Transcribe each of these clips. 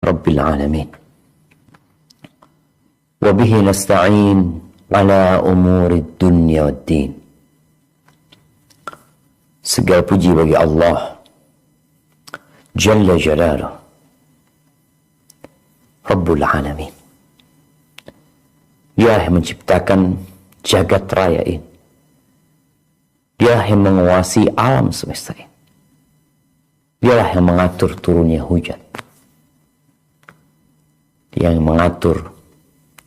Rabbil Alamin. Wabihi nasta'in ala umuri dunya wad din. Segala puji bagi Allah Jalla Jalaluh, Rabbul Alamin. Dia yang menciptakan jagat raya ini. Dia yang menguasai alam semesta ini. Dialah yang mengatur turunnya hujan. Yang mengatur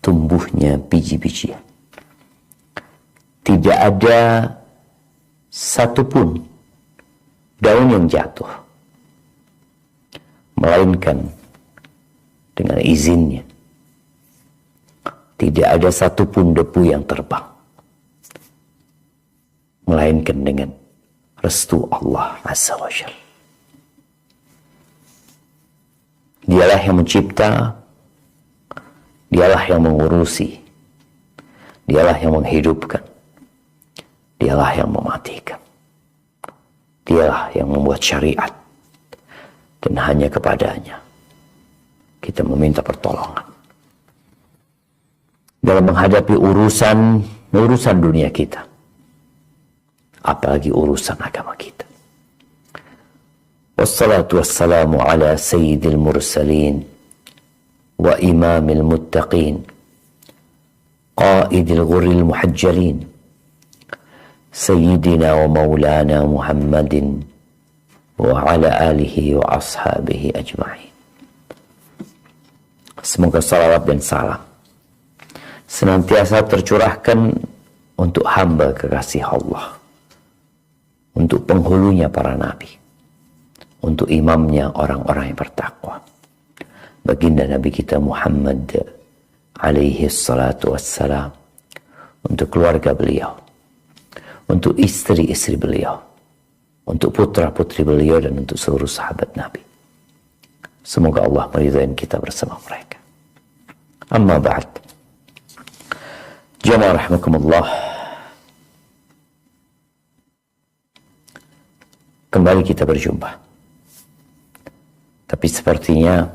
tumbuhnya biji-bijian. Tidak ada satupun daun yang jatuh melainkan dengan izinnya. Tidak ada satupun debu yang terbang melainkan dengan restu Allah Azza wa Jalla. Dialah yang mencipta, dialah yang mengurusi, dialah yang menghidupkan, dialah yang mematikan, dialah yang membuat syariat, dan hanya kepadanya kita meminta pertolongan dalam menghadapi urusan dunia kita, apalagi urusan agama kita. Wassalatu wassalamu ala sayyidil mursalin wa imamil muttaqin qaidil ghurril muhajjalin sayyidina wa maulana Muhammadin wa ala alihi wa ashabihi ajma'in. Semoga salawat dan salam senantiasa tercurahkan untuk hamba kekasih Allah, untuk penghulunya para nabi, untuk imamnya orang-orang yang bertakwa, baginda Nabi kita Muhammad alaihi salatu wassalam, untuk keluarga beliau, untuk istri-istri beliau, untuk putra-putri beliau, dan untuk seluruh sahabat Nabi. Semoga Allah meridai kita bersama mereka. Amma ba'd. Jamaah rahimakumullah. Kembali kita berjumpa. Tapi sepertinya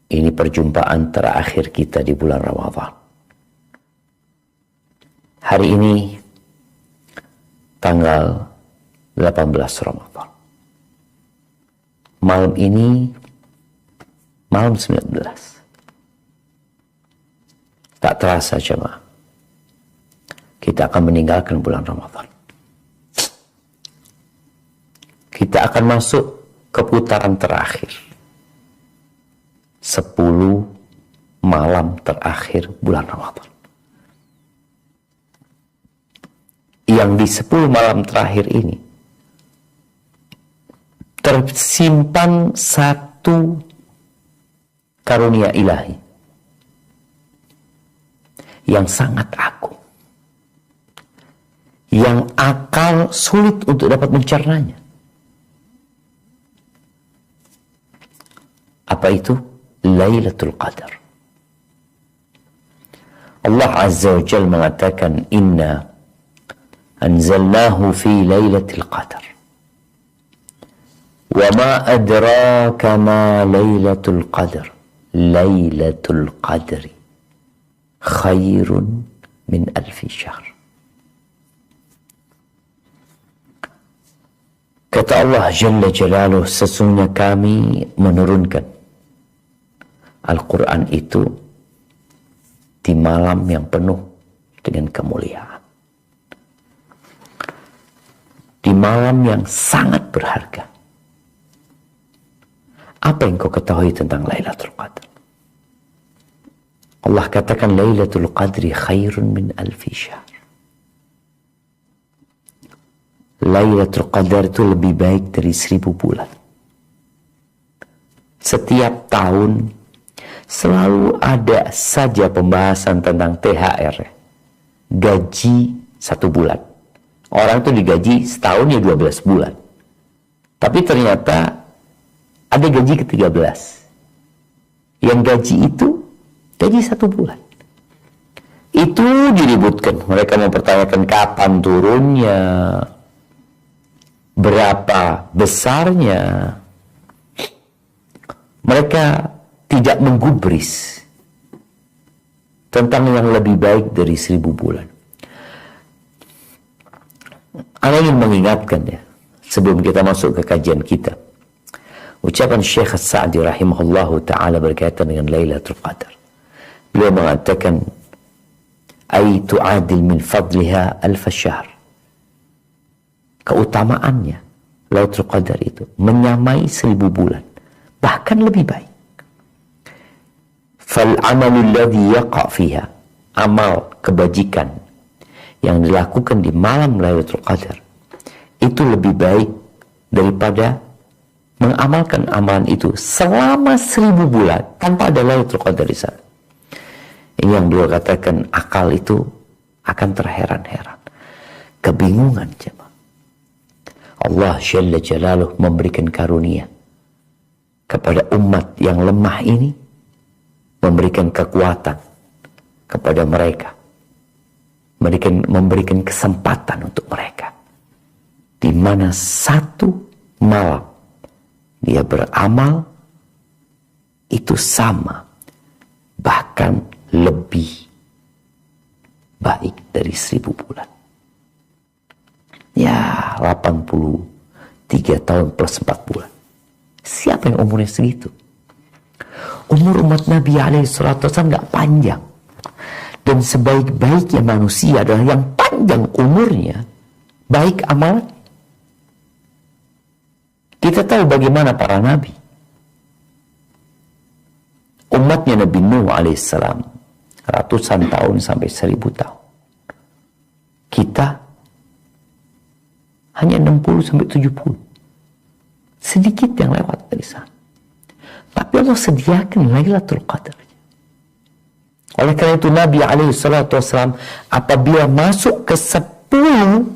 ini perjumpaan terakhir kita di bulan Ramadan. Hari ini tanggal 18 Ramadan. Malam ini malam 19. Tak terasa jemaah, kita akan meninggalkan bulan Ramadan. Kita akan masuk ke putaran terakhir, 10 malam terakhir bulan Ramadan. Yang di 10 malam terakhir ini tersimpan satu karunia ilahi yang sangat agung, yang akal sulit untuk dapat mencernanya. Apa itu? Lailatul Qadar. Allah Azza wa Jalla mengatakan, inna anzalnahu fi lailatul qadar. Wa ma adraka ma lailatul qadar. Lailatul qadri khairun min alfi syahr. Kata Allah Jalla Jalaluh, sesungguhnya kami menurunkan Al-Quran itu di malam yang penuh dengan kemuliaan, di malam yang sangat berharga. Apa yang kau ketahui tentang Lailatul Qadar? Allah katakan Lailatul Qadri khairun min alfi syahr. Lailatul Qadar itu lebih baik dari 1000 bulan. Setiap tahun selalu ada saja pembahasan tentang THR, gaji 1 bulan. Orang itu digaji setahun ya 12 bulan. Tapi ternyata ada gaji ke-13. Yang gaji itu gaji 1 bulan. Itu diributkan. Mereka mempertanyakan kapan turunnya, berapa besarnya. Mereka tidak menggubris tentang yang lebih baik dari 1000 bulan. Saya ingin mengingatkan ya, sebelum kita masuk ke kajian kita, ucapan Syekh As-Sa'di rahimahullahu ta'ala berkaitan dengan Lailatul Qadar. Beliau mengatakan, ay tu'adil min fadliha alf syahr. Keutamaannya Lailatul Qadar itu menyamai 1000 bulan, bahkan lebih baik. Fal amalul ladzi yaqa' fiha, amal kebajikan yang dilakukan di malam Lailatul Qadar itu lebih baik daripada mengamalkan amalan itu selama 1000 bulan tanpa ada Lailatul Qadar di sana. Ini yang beliau katakan, akal itu akan terheran-heran, kebingungan jemaah. Allah Jalla Jalaluh memberikan karunia kepada umat yang lemah ini, memberikan kekuatan kepada mereka, memberikan kesempatan untuk mereka, di mana satu malam dia beramal itu sama, bahkan lebih baik dari 1000 bulan. Ya, 83 tahun plus 4 bulan. Siapa yang umurnya segitu? Umur umat Nabi SAW gak panjang. Dan sebaik-baiknya manusia adalah yang panjang umurnya, baik amalan. Kita tahu bagaimana para nabi. Umatnya Nabi Nuh alaihissalam ratusan tahun sampai 1000 tahun. Kita hanya 60 sampai 70. Sedikit yang lewat dari sana. Tapi Allah sediakan Lailatul Qadar. Oleh karena itu Nabi alaihissalam apabila masuk ke 10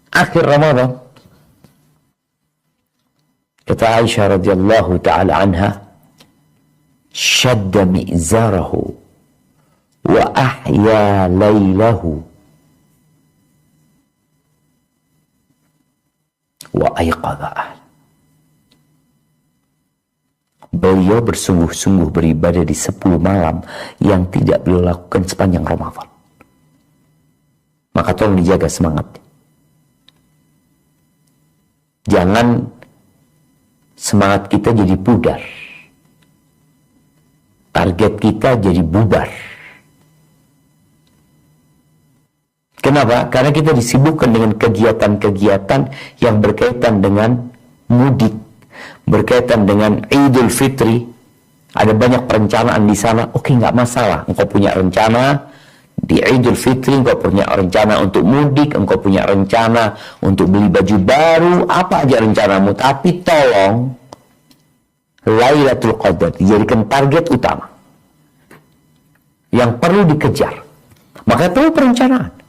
akhir Ramadan, kata Aisyah radhiyallahu ta'ala anha, syadda mi'zarahu wa ahya laylahu wa ayqadha ahl. Beliau bersungguh-sungguh beribadah di 10 malam yang tidak beliau lakukan sepanjang Ramadan. Maka tolong dijaga semangat. Jangan semangat kita jadi pudar, target kita jadi bubar. Kenapa? Karena kita disibukkan dengan kegiatan-kegiatan yang berkaitan dengan mudik, berkaitan dengan Idul Fitri. Ada banyak perencanaan di sana. Oke, nggak masalah. Engkau punya rencana di Idul Fitri, engkau punya rencana untuk mudik, engkau punya rencana untuk beli baju baru, apa aja rencanamu. Tapi tolong Lailatul Qadar dijadikan target utama yang perlu dikejar. Maka perlu perencanaan.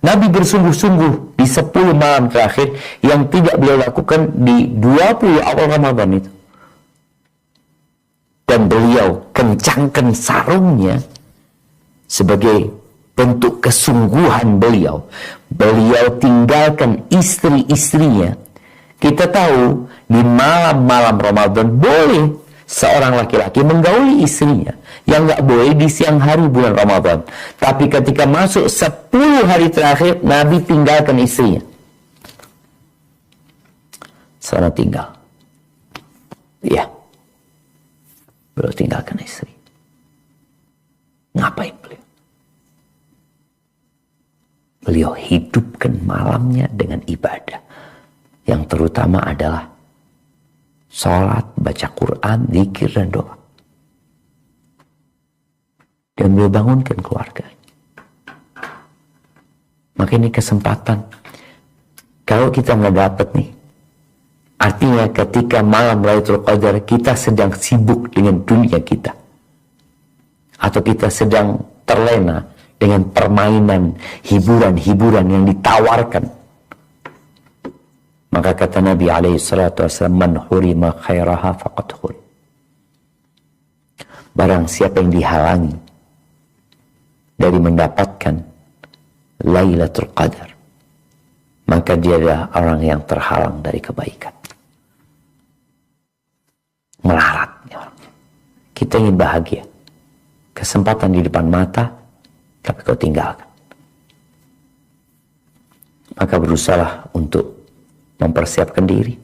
Nabi bersungguh-sungguh di 10 malam terakhir yang tidak beliau lakukan di 20 awal Ramadan itu. Dan beliau kencangkan sarungnya sebagai bentuk kesungguhan beliau. Beliau tinggalkan istri-istrinya. Kita tahu di malam-malam Ramadan boleh seorang laki-laki menggauli istrinya, yang nggak boleh di siang hari bulan Ramadan. Tapi ketika masuk 10 hari terakhir, Nabi tinggalkan istrinya. Sana tinggal. Iya. Beliau tinggalkan istri. Ngapain beliau? Beliau hidupkan malamnya dengan ibadah. Yang terutama adalah sholat, baca Quran, zikir, dan doa. Dan beliau bangunkan keluarga. Maka ini kesempatan. Kalau kita nggak dapat nih, artinya ketika malam Lailatul Qadar kita sedang sibuk dengan dunia kita, atau kita sedang terlena dengan permainan, hiburan-hiburan yang ditawarkan. Maka kata Nabi SAW, man hurima khairaha faqad hurim. Barang siapa yang dihalangi dari mendapatkan Lailatul Qadar, maka dia adalah orang yang terhalang dari kebaikan. melarat. Kita ingin bahagia, kesempatan di depan mata, tapi kau tinggalkan. Maka berusahalah untuk mempersiapkan diri.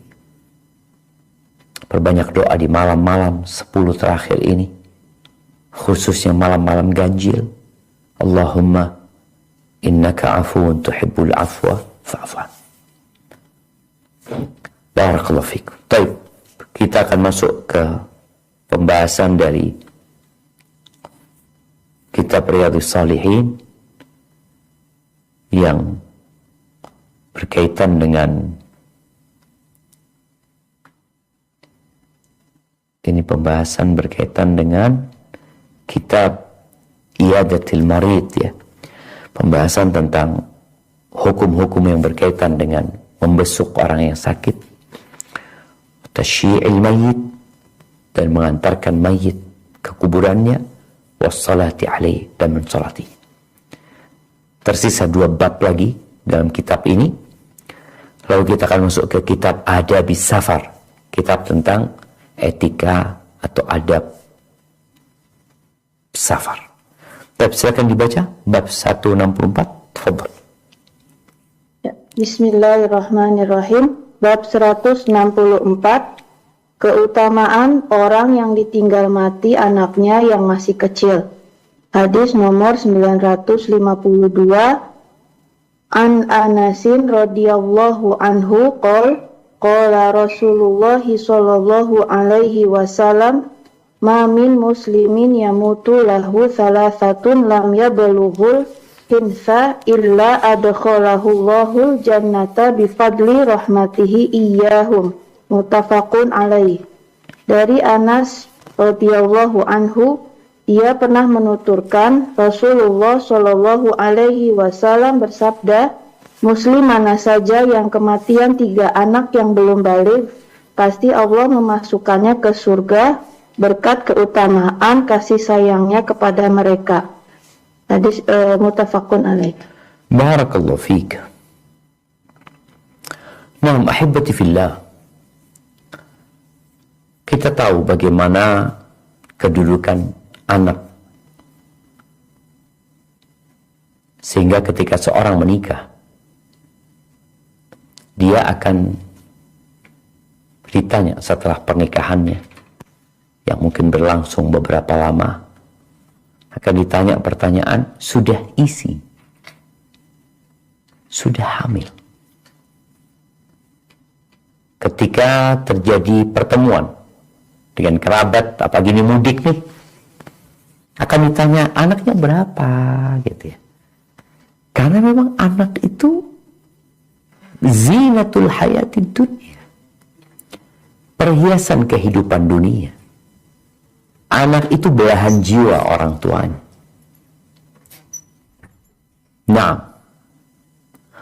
Perbanyak doa di malam-malam 10 terakhir ini, khususnya malam-malam ganjil. Allahumma innaka afuun tuhibbul afwa fa'fu anni. Barakallahu fikum. Baik, kita akan masuk ke pembahasan dari kitab Riyadhus Shalihin yang berkaitan dengan pembahasan berkaitan dengan kitab Iyadatil Marid, ya. Pembahasan tentang hukum-hukum yang berkaitan dengan membesuk orang yang sakit, tasyyi'il mayyit, dan mengantarkan mayit ke kuburannya, wassalati alaih, dan mensolati. Tersisa 2 bab lagi dalam kitab ini. Lalu kita akan masuk ke kitab Adabis Safar, kitab tentang etika atau adab safar. Bab, silakan dibaca bab 164. Tafadhal. Ya, Bismillahirrahmanirrahim. Bab 164. Keutamaan orang yang ditinggal mati anaknya yang masih kecil. Hadis nomor 952. An Anasin radhiyallahu anhu qala Rasulullah sallallahu alaihi wasallam, ma min muslimin yamutu lahu thalathatun lam yablughul hinsa illa adkhalahu Allahul jannata bifadli rahmatihi iyyahum. Muttafaqun alaih. Dari Anas radhiyallahu anhu, dia pernah menuturkan Rasulullah Shallallahu alaihi wasallam bersabda, Muslim mana saja yang kematian 3 anak yang belum balik, pasti Allah memasukkannya ke surga berkat keutamaan kasih sayangnya kepada mereka. Hadis muttafaqun alaih. Barakallahu fiik. Nah, ahibati fillah, kita tahu bagaimana kedudukan anak, sehingga ketika seorang menikah, dia akan ditanya setelah pernikahannya yang mungkin berlangsung beberapa lama, akan ditanya pertanyaan, sudah isi, sudah hamil. Ketika terjadi pertemuan dengan kerabat, apa gini mudik nih, akan ditanya anaknya berapa, gitu ya. Karena memang anak itu zinatul hayatid dunia, perhiasan kehidupan dunia. Anak itu belahan jiwa orang tuanya. Nah,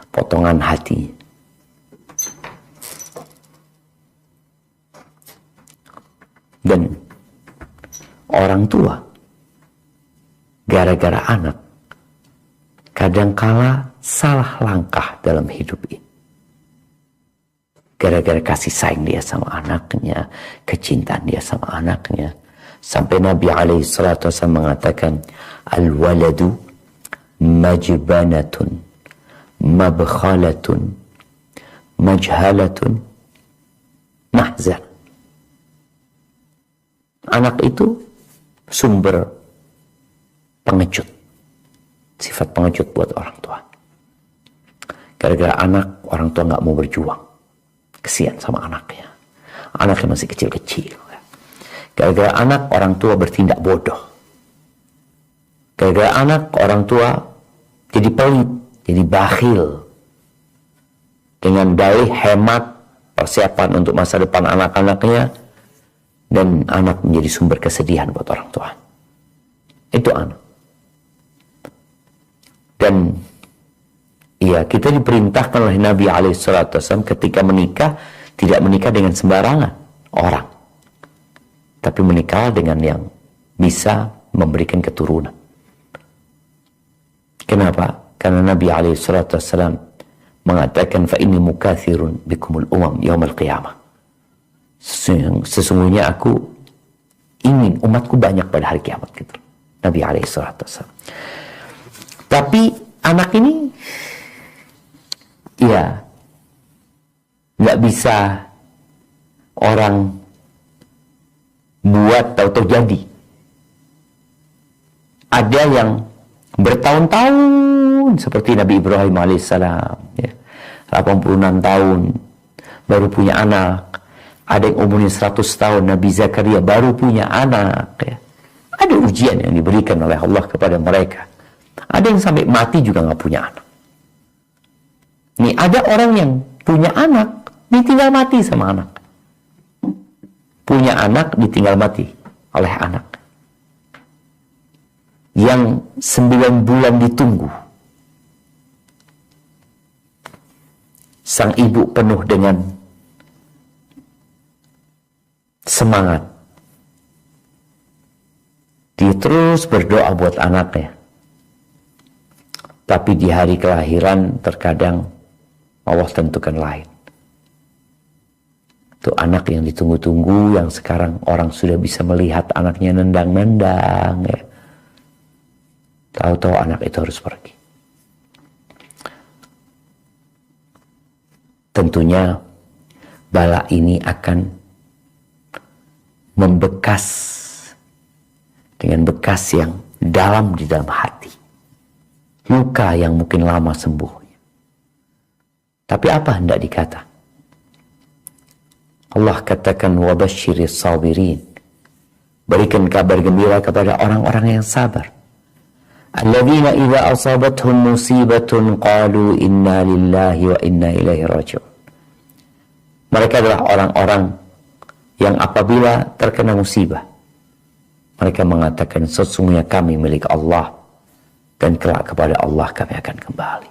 potongan hati. Dan orang tua, gara-gara anak, kadangkala salah langkah dalam hidup ini. Gara-gara kasih sayang dia sama anaknya, kecintaan dia sama anaknya. Sampai Nabi SAW mengatakan, al-waladu majbanatun, mabkhalatun, majhalatun, mahzan. Anak itu sumber pengecut, sifat pengecut buat orang tua. Gara-gara anak, orang tua nggak mau berjuang, kesian sama anaknya. Anaknya masih kecil-kecil. Gara-gara anak, orang tua bertindak bodoh. Gara-gara anak, orang tua jadi pelit, jadi bakhil, dengan dalih hemat persiapan untuk masa depan anak-anaknya, dan anak menjadi sumber kesedihan buat orang tua. Itu anak. Dan ya, kita diperintahkan oleh Nabi SAW ketika menikah, tidak menikah dengan sembarangan orang, tapi menikah dengan yang bisa memberikan keturunan. Kenapa? Karena Nabi SAW mengatakan, fa inni mukathirun bikumul umam yaumal qiyamah. Sesungguhnya aku ingin umatku banyak pada hari kiamat gitu. Nabi alaihissalatu wassalam. Tapi anak ini ya nggak bisa orang buat atau jadi. Ada yang bertahun-tahun seperti Nabi Ibrahim alaihissalam, ya, 86 tahun baru punya anak. Ada yang umurnya 100 tahun, Nabi Zakaria baru punya anak, ya. Ada ujian yang diberikan oleh Allah kepada mereka. Ada yang sampai mati juga nggak punya anak. Nih, ada orang yang punya anak, ditinggal mati sama anak. Punya anak, ditinggal mati oleh anak. Yang 9 bulan ditunggu. Sang ibu penuh dengan semangat. Dia terus berdoa buat anaknya. Tapi di hari kelahiran terkadang Allah tentukan lain. Itu anak yang ditunggu-tunggu, yang sekarang orang sudah bisa melihat anaknya nendang-nendang, ya. Tahu-tahu anak itu harus pergi. Tentunya bala ini akan membekas dengan bekas yang dalam di dalam hati. Luka yang mungkin lama sembuh. Tapi apa hendak dikata? Allah katakan wabasyiris sabirin. Berikan kabar gembira kepada orang-orang yang sabar. Alladzina idza asabathum musibatun qalu inna lillahi wa inna ilaihi raji'un. Mereka adalah orang-orang yang apabila terkena musibah, mereka mengatakan sesungguhnya kami milik Allah dan kelak kepada Allah kami akan kembali.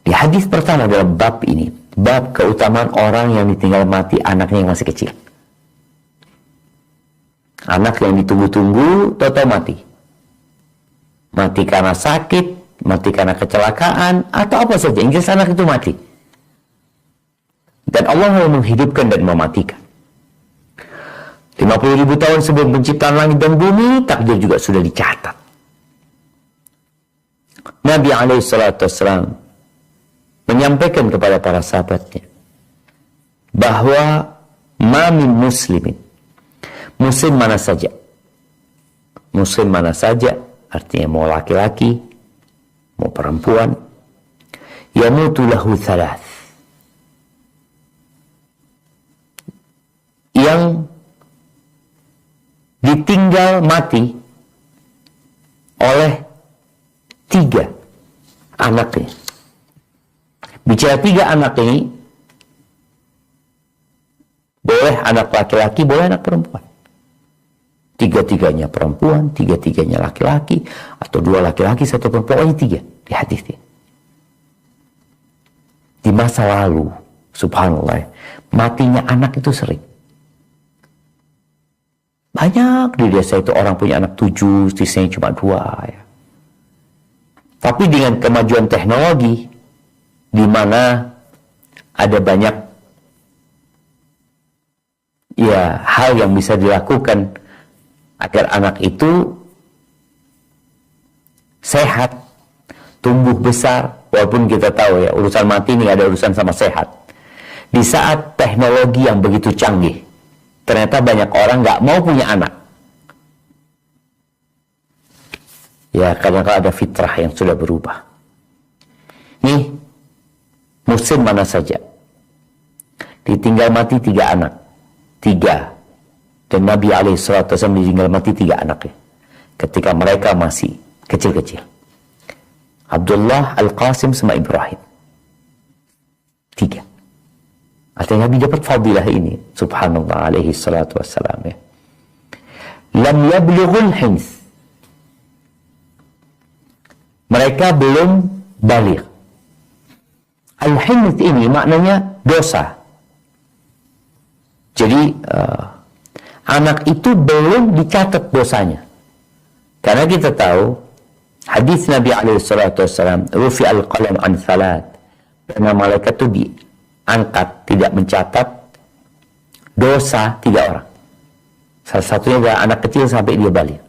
Di hadis pertama dalam bab ini, bab keutamaan orang yang ditinggal mati anaknya yang masih kecil. Anak yang ditunggu-tunggu, tahu-tahu mati. Mati karena sakit, mati karena kecelakaan, atau apa saja. Yang jelas anak itu mati. Dan Allah mau menghidupkan dan mematikan. 50.000 tahun sebelum penciptaan langit dan bumi, takdir juga sudah dicatat. Nabi SAW menyampaikan kepada para sahabatnya bahwa mamin muslimin, muslim mana saja, artinya mau laki-laki, mau perempuan, yamutu lahu thalath, yang ditinggal mati oleh 3 anaknya. Bicara 3 anak ini, boleh anak laki-laki, boleh anak perempuan. 3-3-nya perempuan, 3-3-nya laki-laki, atau 2 laki-laki, 1 perempuan, 3 di hadis ini. Di masa lalu, subhanallah, matinya anak itu sering. Banyak di desa itu orang punya anak 7, sisanya cuma 2. Ya. Tapi dengan kemajuan teknologi, di mana ada banyak ya hal yang bisa dilakukan agar anak itu sehat, tumbuh besar, walaupun kita tahu ya urusan mati ini ada urusan sama sehat. Di saat teknologi yang begitu canggih, ternyata banyak orang nggak mau punya anak. Ya kadang-kadang ada fitrah yang sudah berubah. Nih, muslim mana saja, ditinggal mati 3 anak, 3. Dan Nabi SAW ditinggal mati 3 anaknya ketika mereka masih kecil-kecil. Abdullah, Al-Qasim, sama Ibrahim. 3. Artinya Nabi dapat fadilah ini. Subhanallah alaihi salatu wassalam. Ya. Lam yablughul hins. Mereka belum baligh. Al-hins ini maknanya dosa. Jadi anak itu belum dicatat dosanya. Karena kita tahu hadis Nabi SAW, rufi al-qalam an thalath, karena malaikat itu diangkat, tidak mencatat dosa 3 orang. Salah satunya adalah anak kecil sampai dia balik,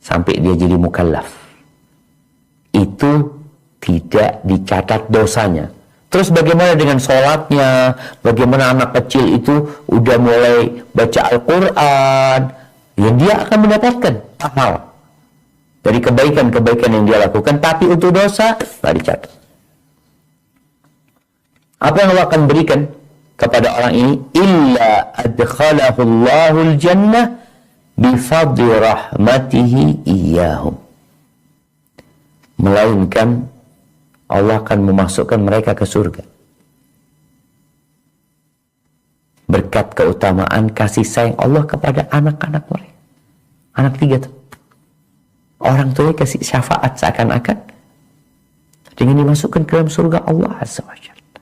sampai dia jadi mukallaf. Itu tidak dicatat dosanya. Terus bagaimana dengan sholatnya? Bagaimana anak kecil itu udah mulai baca Al-Quran? Ya dia akan mendapatkan pahala dari kebaikan-kebaikan yang dia lakukan, tapi untuk dosa tidak dicatat. Apa yang Allah akan berikan kepada orang ini? Illa adkhalahu Allahul jannah bifadli rahmatihi iyahum. Melainkan Allah akan memasukkan mereka ke surga berkat keutamaan kasih sayang Allah kepada anak-anak mereka. Anak 3 tuh, orang tuanya kasih syafaat seakan-akan dengan dimasukkan ke dalam surga Allah Azza wa Jalla.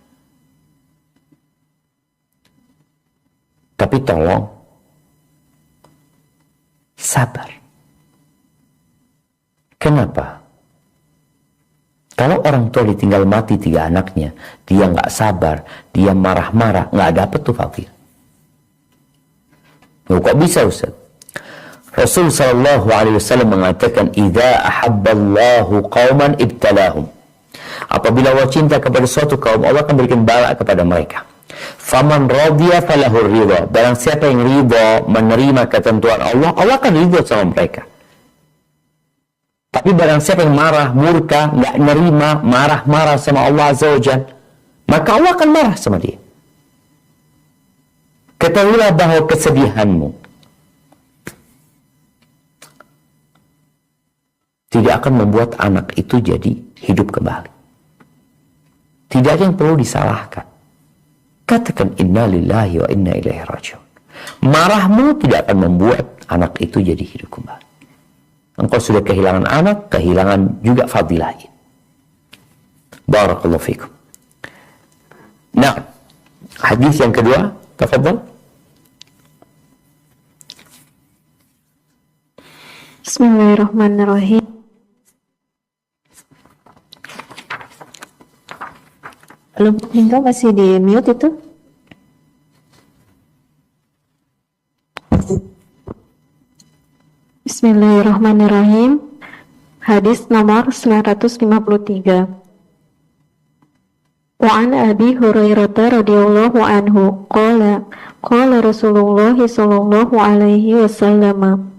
Tapi tolong sabar. Kenapa? Kalau orang tua ditinggal mati 3 anaknya, dia nggak sabar, dia marah-marah, nggak dapet tuh fadilah. Kok bisa Ustaz? Rasul sallallahu alaihi wasallam mengatakan, "Idza ahabballahu qauman ibtalahum." Apabila Allah cinta kepada suatu kaum, Allah akan berikan bala kepada mereka. Faman radiya falahu ridha. Barang siapa yang ridha menerima ketentuan Allah, Allah akan ridha sama mereka. Tapi barang siapa yang marah, murka, nggak nerima, marah-marah sama Allah Azza wa Jalla, maka Allah akan marah sama dia. Ketahuilah bahwa kesedihanmu tidak akan membuat anak itu jadi hidup kembali. Tidak ada yang perlu disalahkan. Katakan inna lillahi wa inna ilaihi raji'un. Marahmu tidak akan membuat anak itu jadi hidup kembali. Engkau sudah kehilangan anak, kehilangan juga fadilah ini. Barakallahu fikum. Nah, hadis yang kedua, tafadhal. Bismillahirrahmanirrahim. Belum tinggal masih di mute itu? Bismillahirrahmanirrahim. Hadis nomor 953. Wa an Abi Hurairah radhiyallahu anhu qala Rasulullah sallallahu alaihi wasallam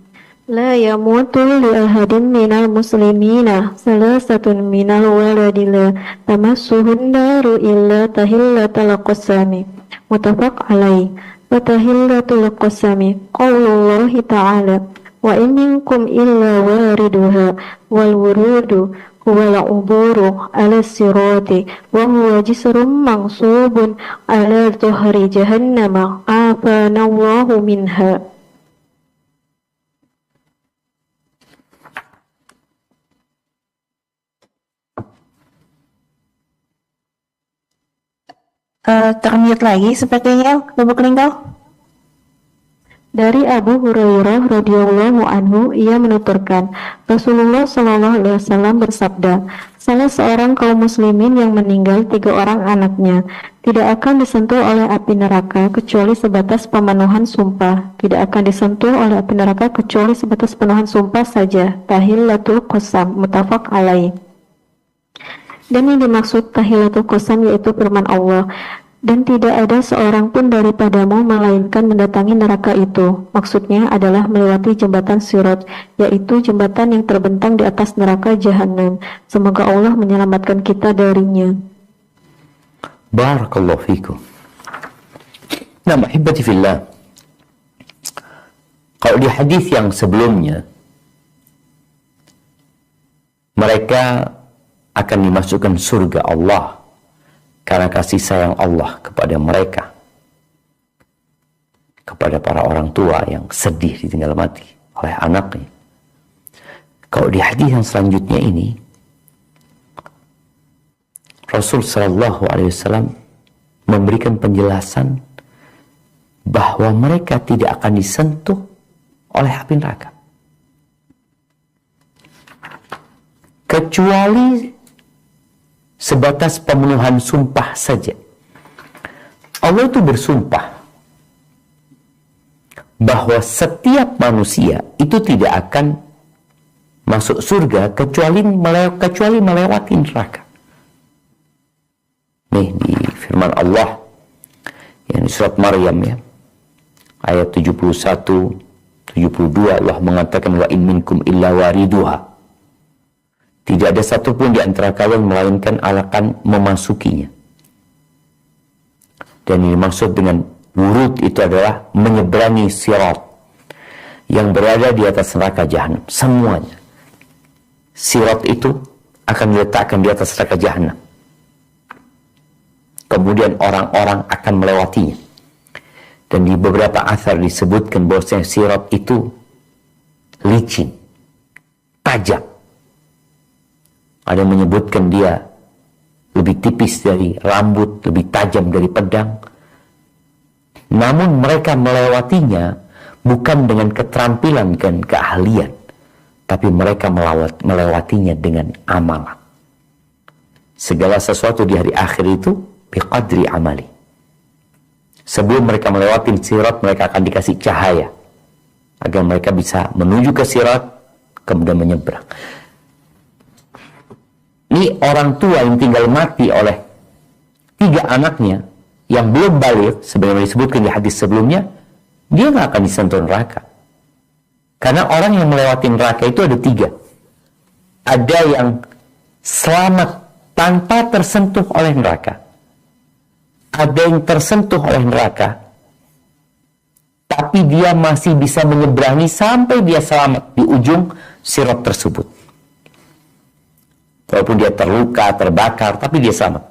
la yamutu li ahadin minal muslimina salasatun minal waladi la tamassuhun naru illa tahillatal qasami muttafaq alaih. Wa tahillatul qasami qaulullahi ta'ala wa in minkum illa wariduha wal wurudu huwal uburu ala sirati wa huwa jisrun mansubun ala dhuhri jahannama afanallahu minha. Termute lagi sepertinya Bapak Lingkau. Dari Abu Hurairah radhiyallahu anhu, ia menuturkan, Rasulullah Shallallahu alaihi wasallam bersabda, salah seorang kaum muslimin yang meninggal 3 orang anaknya tidak akan disentuh oleh api neraka kecuali sebatas pemenuhan sumpah. Tidak akan disentuh oleh api neraka kecuali sebatas pemenuhan sumpah saja. Tahillatul qasam, muttafaq alaih. Dan yang dimaksud tahillatul qasam yaitu firman Allah, dan tidak ada seorang pun daripadamu melainkan mendatangi neraka itu. Maksudnya adalah melewati jembatan Sirat, yaitu jembatan yang terbentang di atas neraka Jahannam. Semoga Allah menyelamatkan kita darinya. Barakallahu fikum. Nah, mahibati fillah, kalau di hadis yang sebelumnya mereka akan dimasukkan surga Allah karena kasih sayang Allah kepada mereka, kepada para orang tua yang sedih ditinggal mati oleh anaknya. Kalau di hadis yang selanjutnya ini, Rasul Shallallahu Alaihi Wasallam memberikan penjelasan bahwa mereka tidak akan disentuh oleh api neraka kecuali sebatas pemenuhan sumpah saja. Allah itu bersumpah bahwa setiap manusia itu tidak akan masuk surga kecuali melewati neraka. Nih di firman Allah yang di surat Maryam ya, ayat 71, 72, Allah mengatakan wa in minkum illa wariduha. Tidak ada satupun di antara kalian melainkan akan memasukinya. Dan ini maksud dengan wurud itu adalah menyeberangi sirat yang berada di atas neraka jahanam. Semuanya. Sirat itu akan diletakkan di atas neraka jahanam. Kemudian orang-orang akan melewatinya. Dan di beberapa athar disebutkan bahwa sirat itu licin, tajam. Ada yang menyebutkan dia lebih tipis dari rambut, lebih tajam dari pedang. Namun mereka melewatinya bukan dengan keterampilan dan keahlian, tapi mereka melewatinya dengan amalan. Segala sesuatu di hari akhir itu biqadri amali. Sebelum mereka melewati sirat, mereka akan dikasih cahaya agar mereka bisa menuju ke sirat, kemudian menyeberang. Ini orang tua yang tinggal mati oleh 3 anaknya yang belum balik, sebagaimana disebutkan di hadis sebelumnya, dia nggak akan disentuh neraka. Karena orang yang melewati neraka itu ada 3. Ada yang selamat tanpa tersentuh oleh neraka. Ada yang tersentuh oleh neraka, tapi dia masih bisa menyeberangi sampai dia selamat di ujung sirat tersebut. Walaupun dia terluka, terbakar, tapi dia selamat.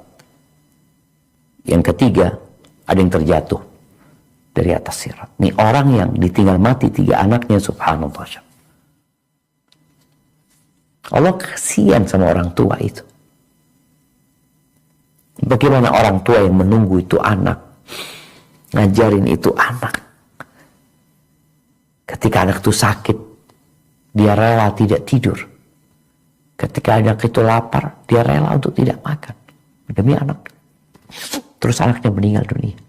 Yang ketiga, ada yang terjatuh dari atas sirat. Ini orang yang ditinggal mati 3 anaknya, subhanallah. Allah kasihan sama orang tua itu. Bagaimana orang tua yang menunggu itu anak, ngajarin itu anak. Ketika anak itu sakit, dia rela tidak tidur. Ketika anak itu lapar, dia rela untuk tidak makan demi anak. Terus anaknya meninggal dunia.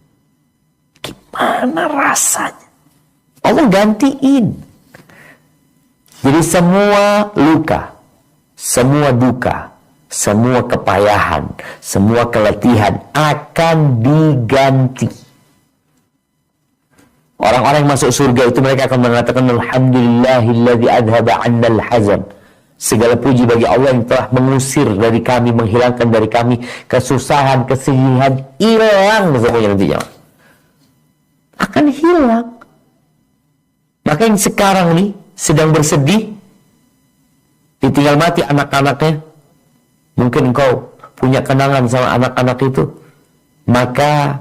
Gimana rasanya? Allah gantiin. Jadi semua luka, semua duka, semua kepayahan, semua keletihan akan diganti. Orang-orang yang masuk surga itu mereka akan mengatakan alhamdulillahilladzi adhaba 'annal hazan. Segala puji bagi Allah yang telah mengusir dari kami, menghilangkan dari kami kesusahan, kesedihan, hilang semuanya nantinya. Akan hilang. Maka yang sekarang nih sedang bersedih, ditinggal mati anak-anaknya, mungkin engkau punya kenangan sama anak-anak itu, maka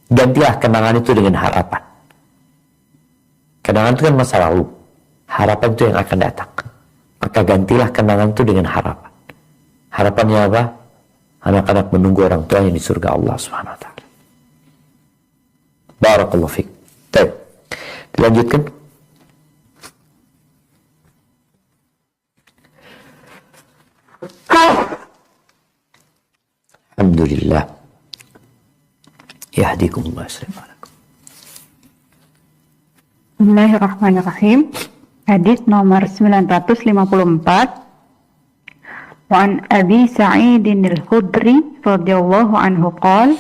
gantilah kenangan itu dengan harapan. Kenangan itu kan masa lalu, harapan itu yang akan datang. Maka gantilah kenangan itu dengan harapan. Harapannya apa? Anak-anak menunggu orang tuanya di surga Allah Subhanahu wa taala. Barakallahu fiik. Baik. Dilanjutkan. Alhamdulillah. Yahdikumullah assalamualaikum. Bismillahirrahmanirrahim. Hadis nomor 954. Wa an Abi Sa'idin al-Khudri radhiyallahu anhu qala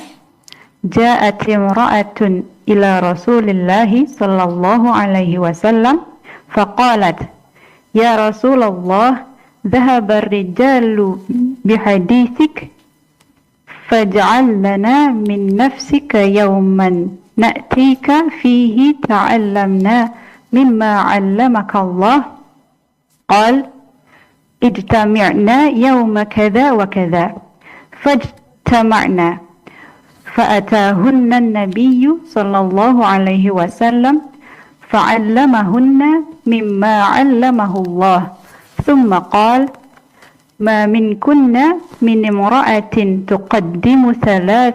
ja'at imra'atun ila Rasulillah sallallahu alaihi wasallam faqalat ya Rasulullah dhahaba ar-rijalu bihadithik faj'al lana min nafsika yawman na'tika fihi ta'allamna مما علمك الله قال اجتمعنا يوم كذا وكذا فاجتمعنا فأتاهن النبي صلى الله عليه وسلم فعلمهن مما علمه الله ثم قال ما منكن من امرأة تقدم 3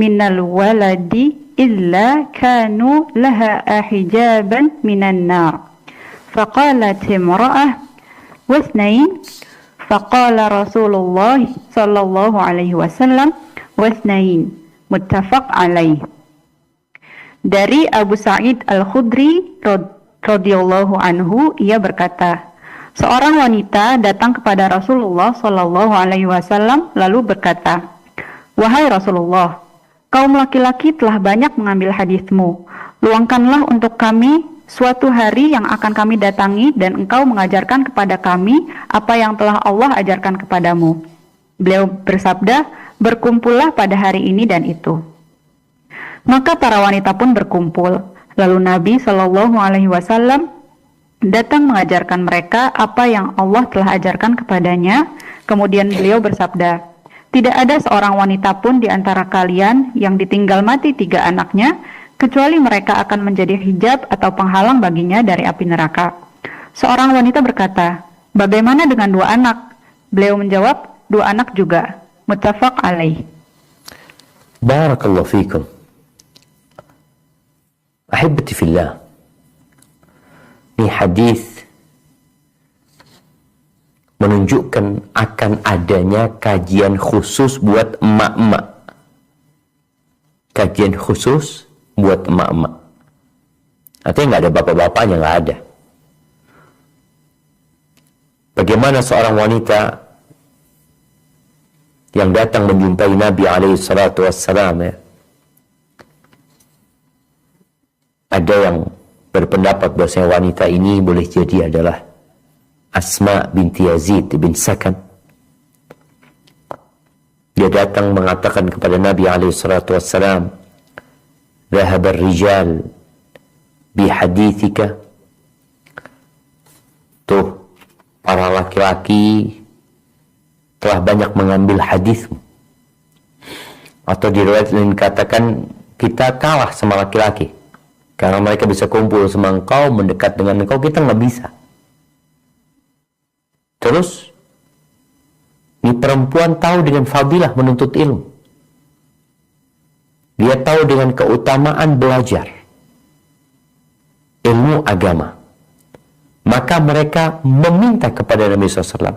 من الولد إلا كانوا لها حجابا من النار فقالت امرأة واثنين فقال رسول الله صلى الله عليه وسلم واثنين متفق عليه. Dari Abu Sa'id Al-Khudri radhiyallahu anhu, ia berkata, seorang wanita datang kepada Rasulullah Shallallahu alaihi wasallam lalu berkata, "Wahai Rasulullah, kaum laki-laki telah banyak mengambil hadismu. Luangkanlah untuk kami suatu hari yang akan kami datangi dan engkau mengajarkan kepada kami apa yang telah Allah ajarkan kepadamu." Beliau bersabda, "Berkumpullah pada hari ini dan itu." Maka para wanita pun berkumpul. Lalu Nabi Shallallahu alaihi wasallam datang mengajarkan mereka apa yang Allah telah ajarkan kepadanya. Kemudian beliau bersabda, "Tidak ada seorang wanita pun di antara kalian yang ditinggal mati 3 anaknya, kecuali mereka akan menjadi hijab atau penghalang baginya dari api neraka." Seorang wanita berkata, "Bagaimana dengan 2 anak?" Beliau menjawab, 2 anak juga. Muttafaq alaih. Barakallahu fikum. Ahibati fillah. Ini hadis menunjukkan akan adanya kajian khusus buat emak-emak. Kajian khusus buat emak-emak. Artinya nggak ada bapak-bapaknya, nggak ada. Bagaimana seorang wanita yang datang menjumpai Nabi SAW, ya. Ada yang berpendapat bahwa wanita ini boleh jadi adalah Asma binti Yazid bin Sakan. Dia datang mengatakan kepada Nabi SAW, "Dhahab ar-rijal bihadithika." Tuh, para laki-laki telah banyak mengambil hadismu. Atau di riwayat lain katakan, kita kalah sama laki-laki. Karena mereka bisa kumpul sama engkau, mendekat dengan engkau, kita nggak bisa. Terus, ini perempuan tahu dengan fadilah menuntut ilmu. Dia tahu dengan keutamaan belajar ilmu agama. Maka mereka meminta kepada Nabi SAW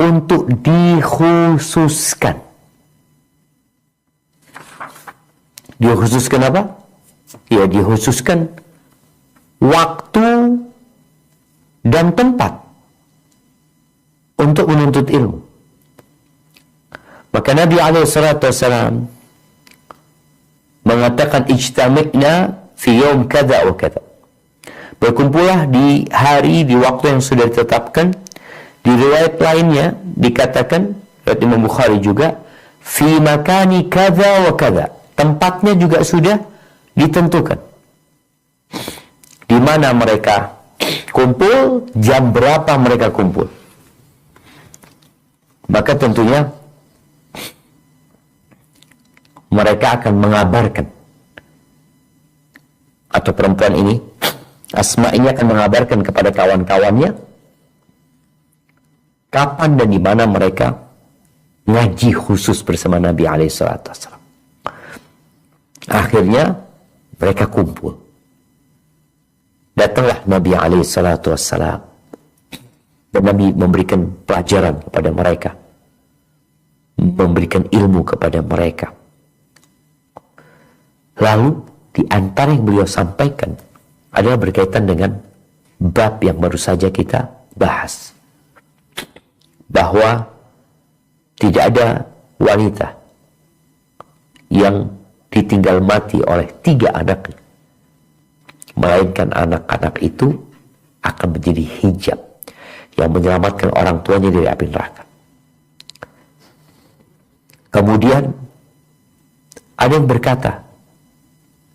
untuk dikhususkan. Dikhususkan apa? Ya, dikhususkan waktu dan tempat untuk menuntut ilmu. Maka Nabi SAW mengatakan, "Ijtami'na fi yawm kada wa kada." Berkumpullah di hari, di waktu yang sudah ditetapkan. Di riwayat lainnya dikatakan, riwayat Imam Bukhari juga, "Fi makani kada wa kada." Tempatnya juga sudah ditentukan. Di mana mereka kumpul, jam berapa mereka kumpul. Maka tentunya mereka akan mengabarkan, atau perempuan ini, Asma ini akan mengabarkan kepada kawan-kawannya kapan dan di mana mereka ngaji khusus bersama Nabi SAW. Akhirnya mereka kumpul. Datanglah Nabi SAW dan Nabi memberikan pelajaran kepada mereka, memberikan ilmu kepada mereka. Lalu di antara yang beliau sampaikan adalah berkaitan dengan bab yang baru saja kita bahas, bahwa tidak ada wanita yang ditinggal mati oleh 3 anaknya, melainkan anak-anak itu akan menjadi hijab yang menyelamatkan orang tuanya dari api neraka. Kemudian ada yang berkata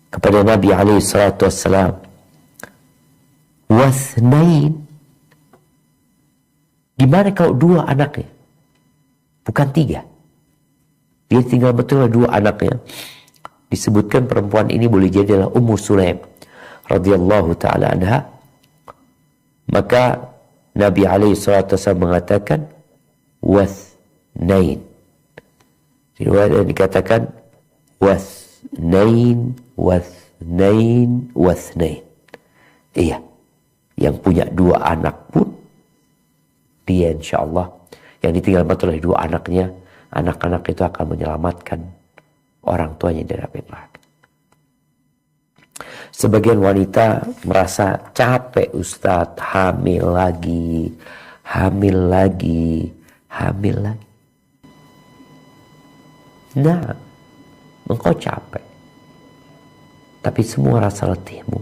kepada Nabi SAW, "Wasnain." Gimana kalau 2 anaknya, bukan 3? Dia tinggal betul 2 anaknya. Disebutkan perempuan ini boleh jadi adalah Ummu Sulaim radhiyallahu ta'ala anha. Maka Nabi SAW mengatakan wasnain. Di riwayat yang dikatakan wasnain, wasnain, wasnain. Iya, yang punya 2 anak pun dia insyaallah yang ditinggal mati oleh 2 anaknya, anak-anak itu akan menyelamatkan orang tuanya dari api neraka. Sebagian wanita merasa capek, Ustadz, hamil lagi, hamil lagi, hamil lagi. Nah, engkau capek. Tapi semua rasa letihmu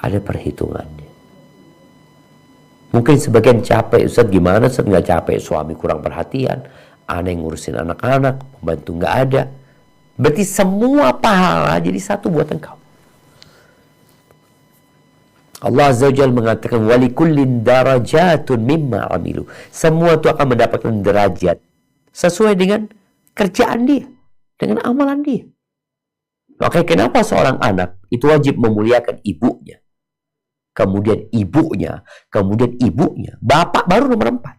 ada perhitungannya. Mungkin sebagian capek, Ustadz, gimana Ustadz? Nggak capek, suami kurang perhatian, aneh ngurusin anak-anak, pembantu nggak ada. Berarti semua pahala jadi satu buat engkau. Allah Azza wa Jalla mengatakan walikullin darajatun mimma amilu. Semua itu akan mendapatkan derajat sesuai dengan kerjaan dia, dengan amalan dia. Maka kenapa seorang anak itu wajib memuliakan ibunya, kemudian ibunya, kemudian ibunya, bapak baru nomor 4.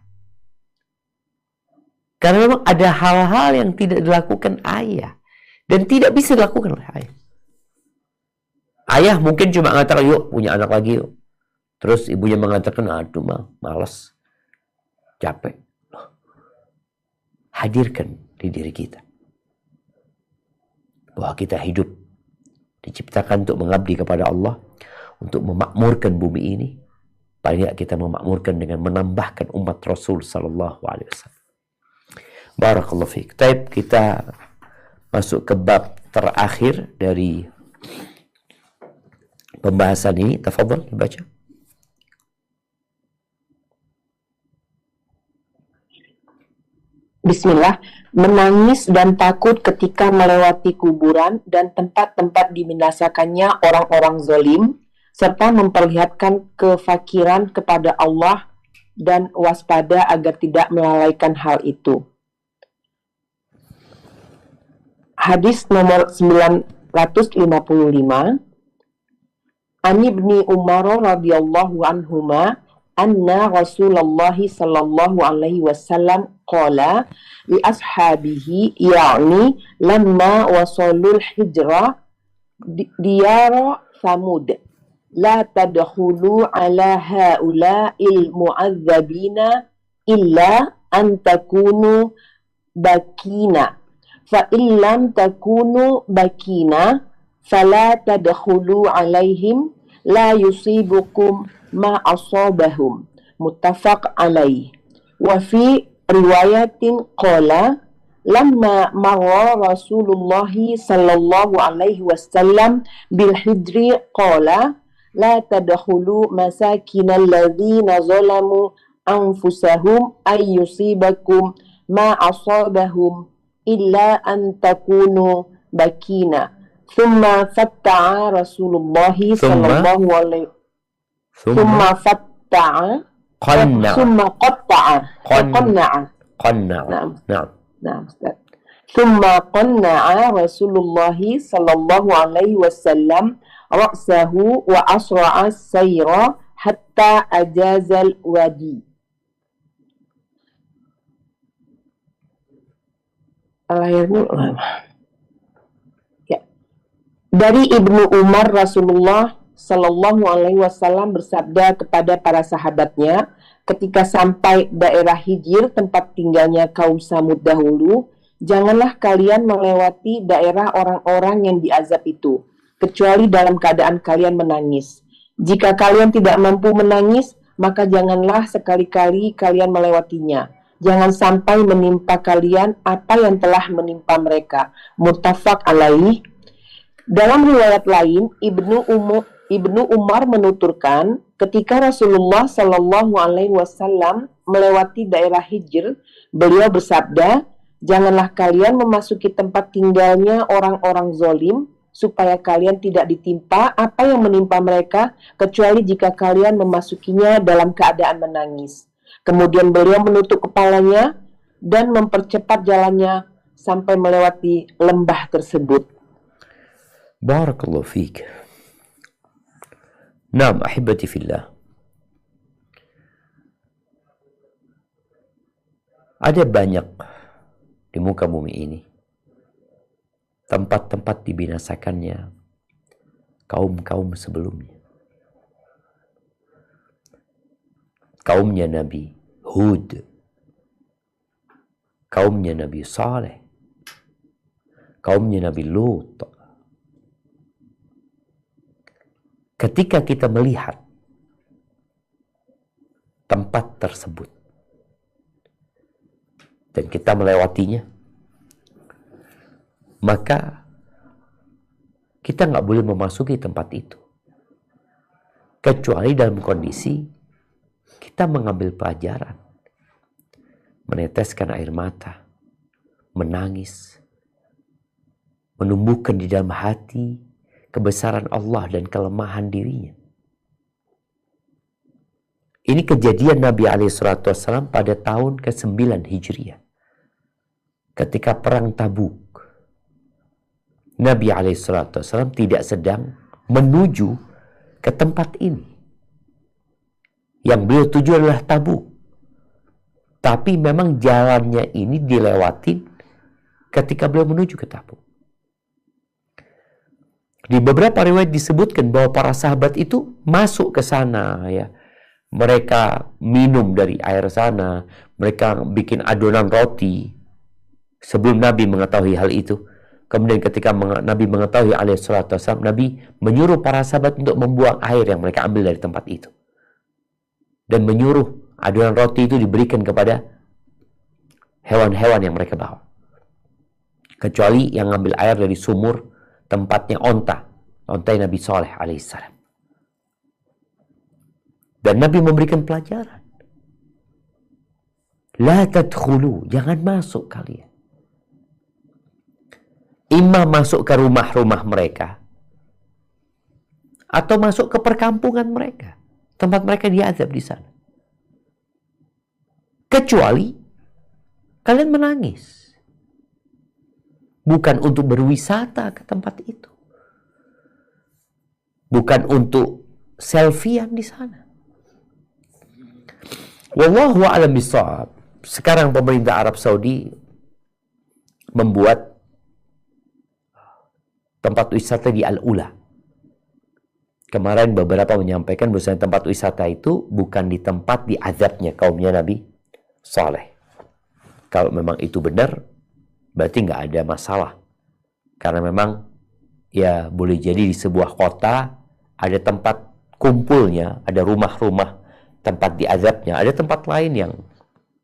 Karena memang ada hal-hal yang tidak dilakukan ayah dan tidak bisa dilakukan oleh ayah. Ayah mungkin cuma mengatakan, yuk punya anak lagi yuk. Terus ibunya mengatakan, aduh mah, malas, capek. Hadirkan di diri kita bahwa kita hidup diciptakan untuk mengabdi kepada Allah, untuk memakmurkan bumi ini. Paling tidak kita memakmurkan dengan menambahkan umat Rasul sallallahu alaihi wasallam. Barakallahu fiik. Taib, kita masuk ke bab terakhir dari pembahasan ini. Tafadhal dibaca. Bismillah, menangis dan takut ketika melewati kuburan dan tempat-tempat dibinasakannya orang-orang zalim, serta memperlihatkan kefakiran kepada Allah dan waspada agar tidak melalaikan hal itu. Hadis nomor 955. An Ibni Umar radhiyallahu anhuma anna Rasulullah sallallahu alaihi wasallam qala li ashabihi ya'ni lamma wasalul hijrah diyara Thamud la tadkhulu ala haula'il mu'adzabina illa an takunu bakina fa illam takunu bakina fala tadkhulu alaihim la yusibukum ma asabahum muttafaq alaih. Wa fi riwayatin qala lamma marra Rasulullah sallallahu alaihi wasallam bil hijri qala la tadkhulu masakinal ladzina zalamu anfusahum ay yusibakum ma asabahum illa an takunu bakina. Thumma fatta'a Rasulullah sallallahu alaihi ثم فتع ثم قطع قنع نعم ثم قنع رسول الله صلى الله عليه وسلم رأسه وأسرع السير حتى أجاز الوادي. Dari Ibnu Umar, Rasulullah Sallallahu Alaihi Wasallam bersabda kepada para sahabatnya ketika sampai daerah Hijr, tempat tinggalnya kaum Samud dahulu, janganlah kalian melewati daerah orang-orang yang diazab itu, kecuali dalam keadaan kalian menangis. Jika kalian tidak mampu menangis, maka janganlah sekali-kali kalian melewatinya. Jangan sampai menimpa kalian apa yang telah menimpa mereka. Muttafaq alaih. Dalam riwayat lain, Ibnu Umar menuturkan, ketika Rasulullah Shallallahu Alaihi Wasallam melewati daerah Hijr, beliau bersabda, janganlah kalian memasuki tempat tinggalnya orang-orang zolim, supaya kalian tidak ditimpa apa yang menimpa mereka, kecuali jika kalian memasukinya dalam keadaan menangis. Kemudian beliau menutup kepalanya dan mempercepat jalannya sampai melewati lembah tersebut. Barakallahu fiik. Naam, ahibati fillah. Ada banyak di muka bumi ini tempat-tempat dibinasakannya kaum-kaum sebelumnya. Kaumnya Nabi Hud, kaumnya Nabi Saleh, kaumnya Nabi Lut, ketika kita melihat tempat tersebut dan kita melewatinya, maka kita nggak boleh memasuki tempat itu kecuali dalam kondisi kita mengambil pelajaran, meneteskan air mata, menangis, menumbuhkan di dalam hati kebesaran Allah dan kelemahan dirinya. Ini kejadian Nabi SAW pada tahun ke-9 Hijriah. Ketika perang Tabuk. Nabi SAW tidak sedang menuju ke tempat ini. Yang beliau tuju adalah Tabuk. Tapi memang jalannya ini dilewatin ketika beliau menuju ke Tabuk. Di beberapa riwayat disebutkan bahwa para sahabat itu masuk ke sana, ya. Mereka minum dari air sana, mereka bikin adonan roti sebelum Nabi mengetahui hal itu. Kemudian ketika Nabi mengetahui alaihissalam, Nabi menyuruh para sahabat untuk membuang air yang mereka ambil dari tempat itu. Dan menyuruh adonan roti itu diberikan kepada hewan-hewan yang mereka bawa. Kecuali yang ngambil air dari sumur tempatnya onta Nabi Saleh alaihissalam. Dan Nabi memberikan pelajaran. La tadkhulu, jangan masuk kalian. Imma masuk ke rumah-rumah mereka, atau masuk ke perkampungan mereka, tempat mereka diazab di sana. Kecuali kalian menangis. Bukan untuk berwisata ke tempat itu. Bukan untuk selfiean di sana. Wallahu a'lam bishawab. Sekarang pemerintah Arab Saudi membuat tempat wisata di Al-Ula. Kemarin beberapa menyampaikan bahwa tempat wisata itu bukan di tempat diazabnya kaumnya Nabi Saleh. Kalau memang itu benar, berarti nggak ada masalah. Karena memang ya boleh jadi di sebuah kota ada tempat kumpulnya, ada rumah-rumah tempat diazabnya, ada tempat lain yang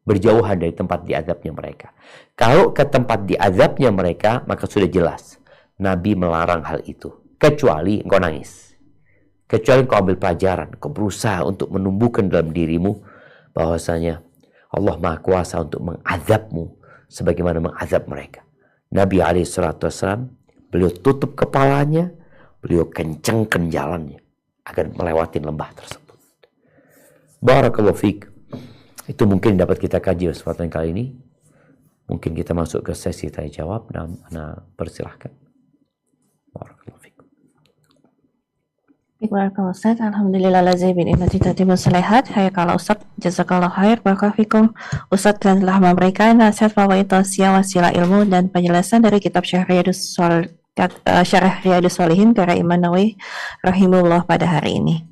berjauhan dari tempat diazabnya mereka. Kalau ke tempat diazabnya mereka, maka sudah jelas Nabi melarang hal itu. Kecuali engkau nangis. Kecuali engkau ambil pelajaran, engkau berusaha untuk menumbuhkan dalam dirimu bahwasanya Allah Maha Kuasa untuk mengazabmu sebagaimana mengazab mereka. Nabi SAW, beliau tutup kepalanya, beliau kencangkan jalannya agar melewati lembah tersebut. Barakallahu fiik. Itu mungkin dapat kita kaji kesempatan kali ini. Mungkin kita masuk ke sesi tanya jawab. Nah, persilahkan. Barakallahu fiik. Barakallahu Ustaz. Alhamdulillah lazim bin imati tatimu salihat. Hayakallah Ustaz. Jazakallah khair. Barakallahu fikum. Ustaz telah memberikan nasihat fawaid tausiah wasilah ilmu dan penjelasan dari kitab Syarah Riyadus Shalihin karya Imam Nawawi rahimahullah pada hari ini.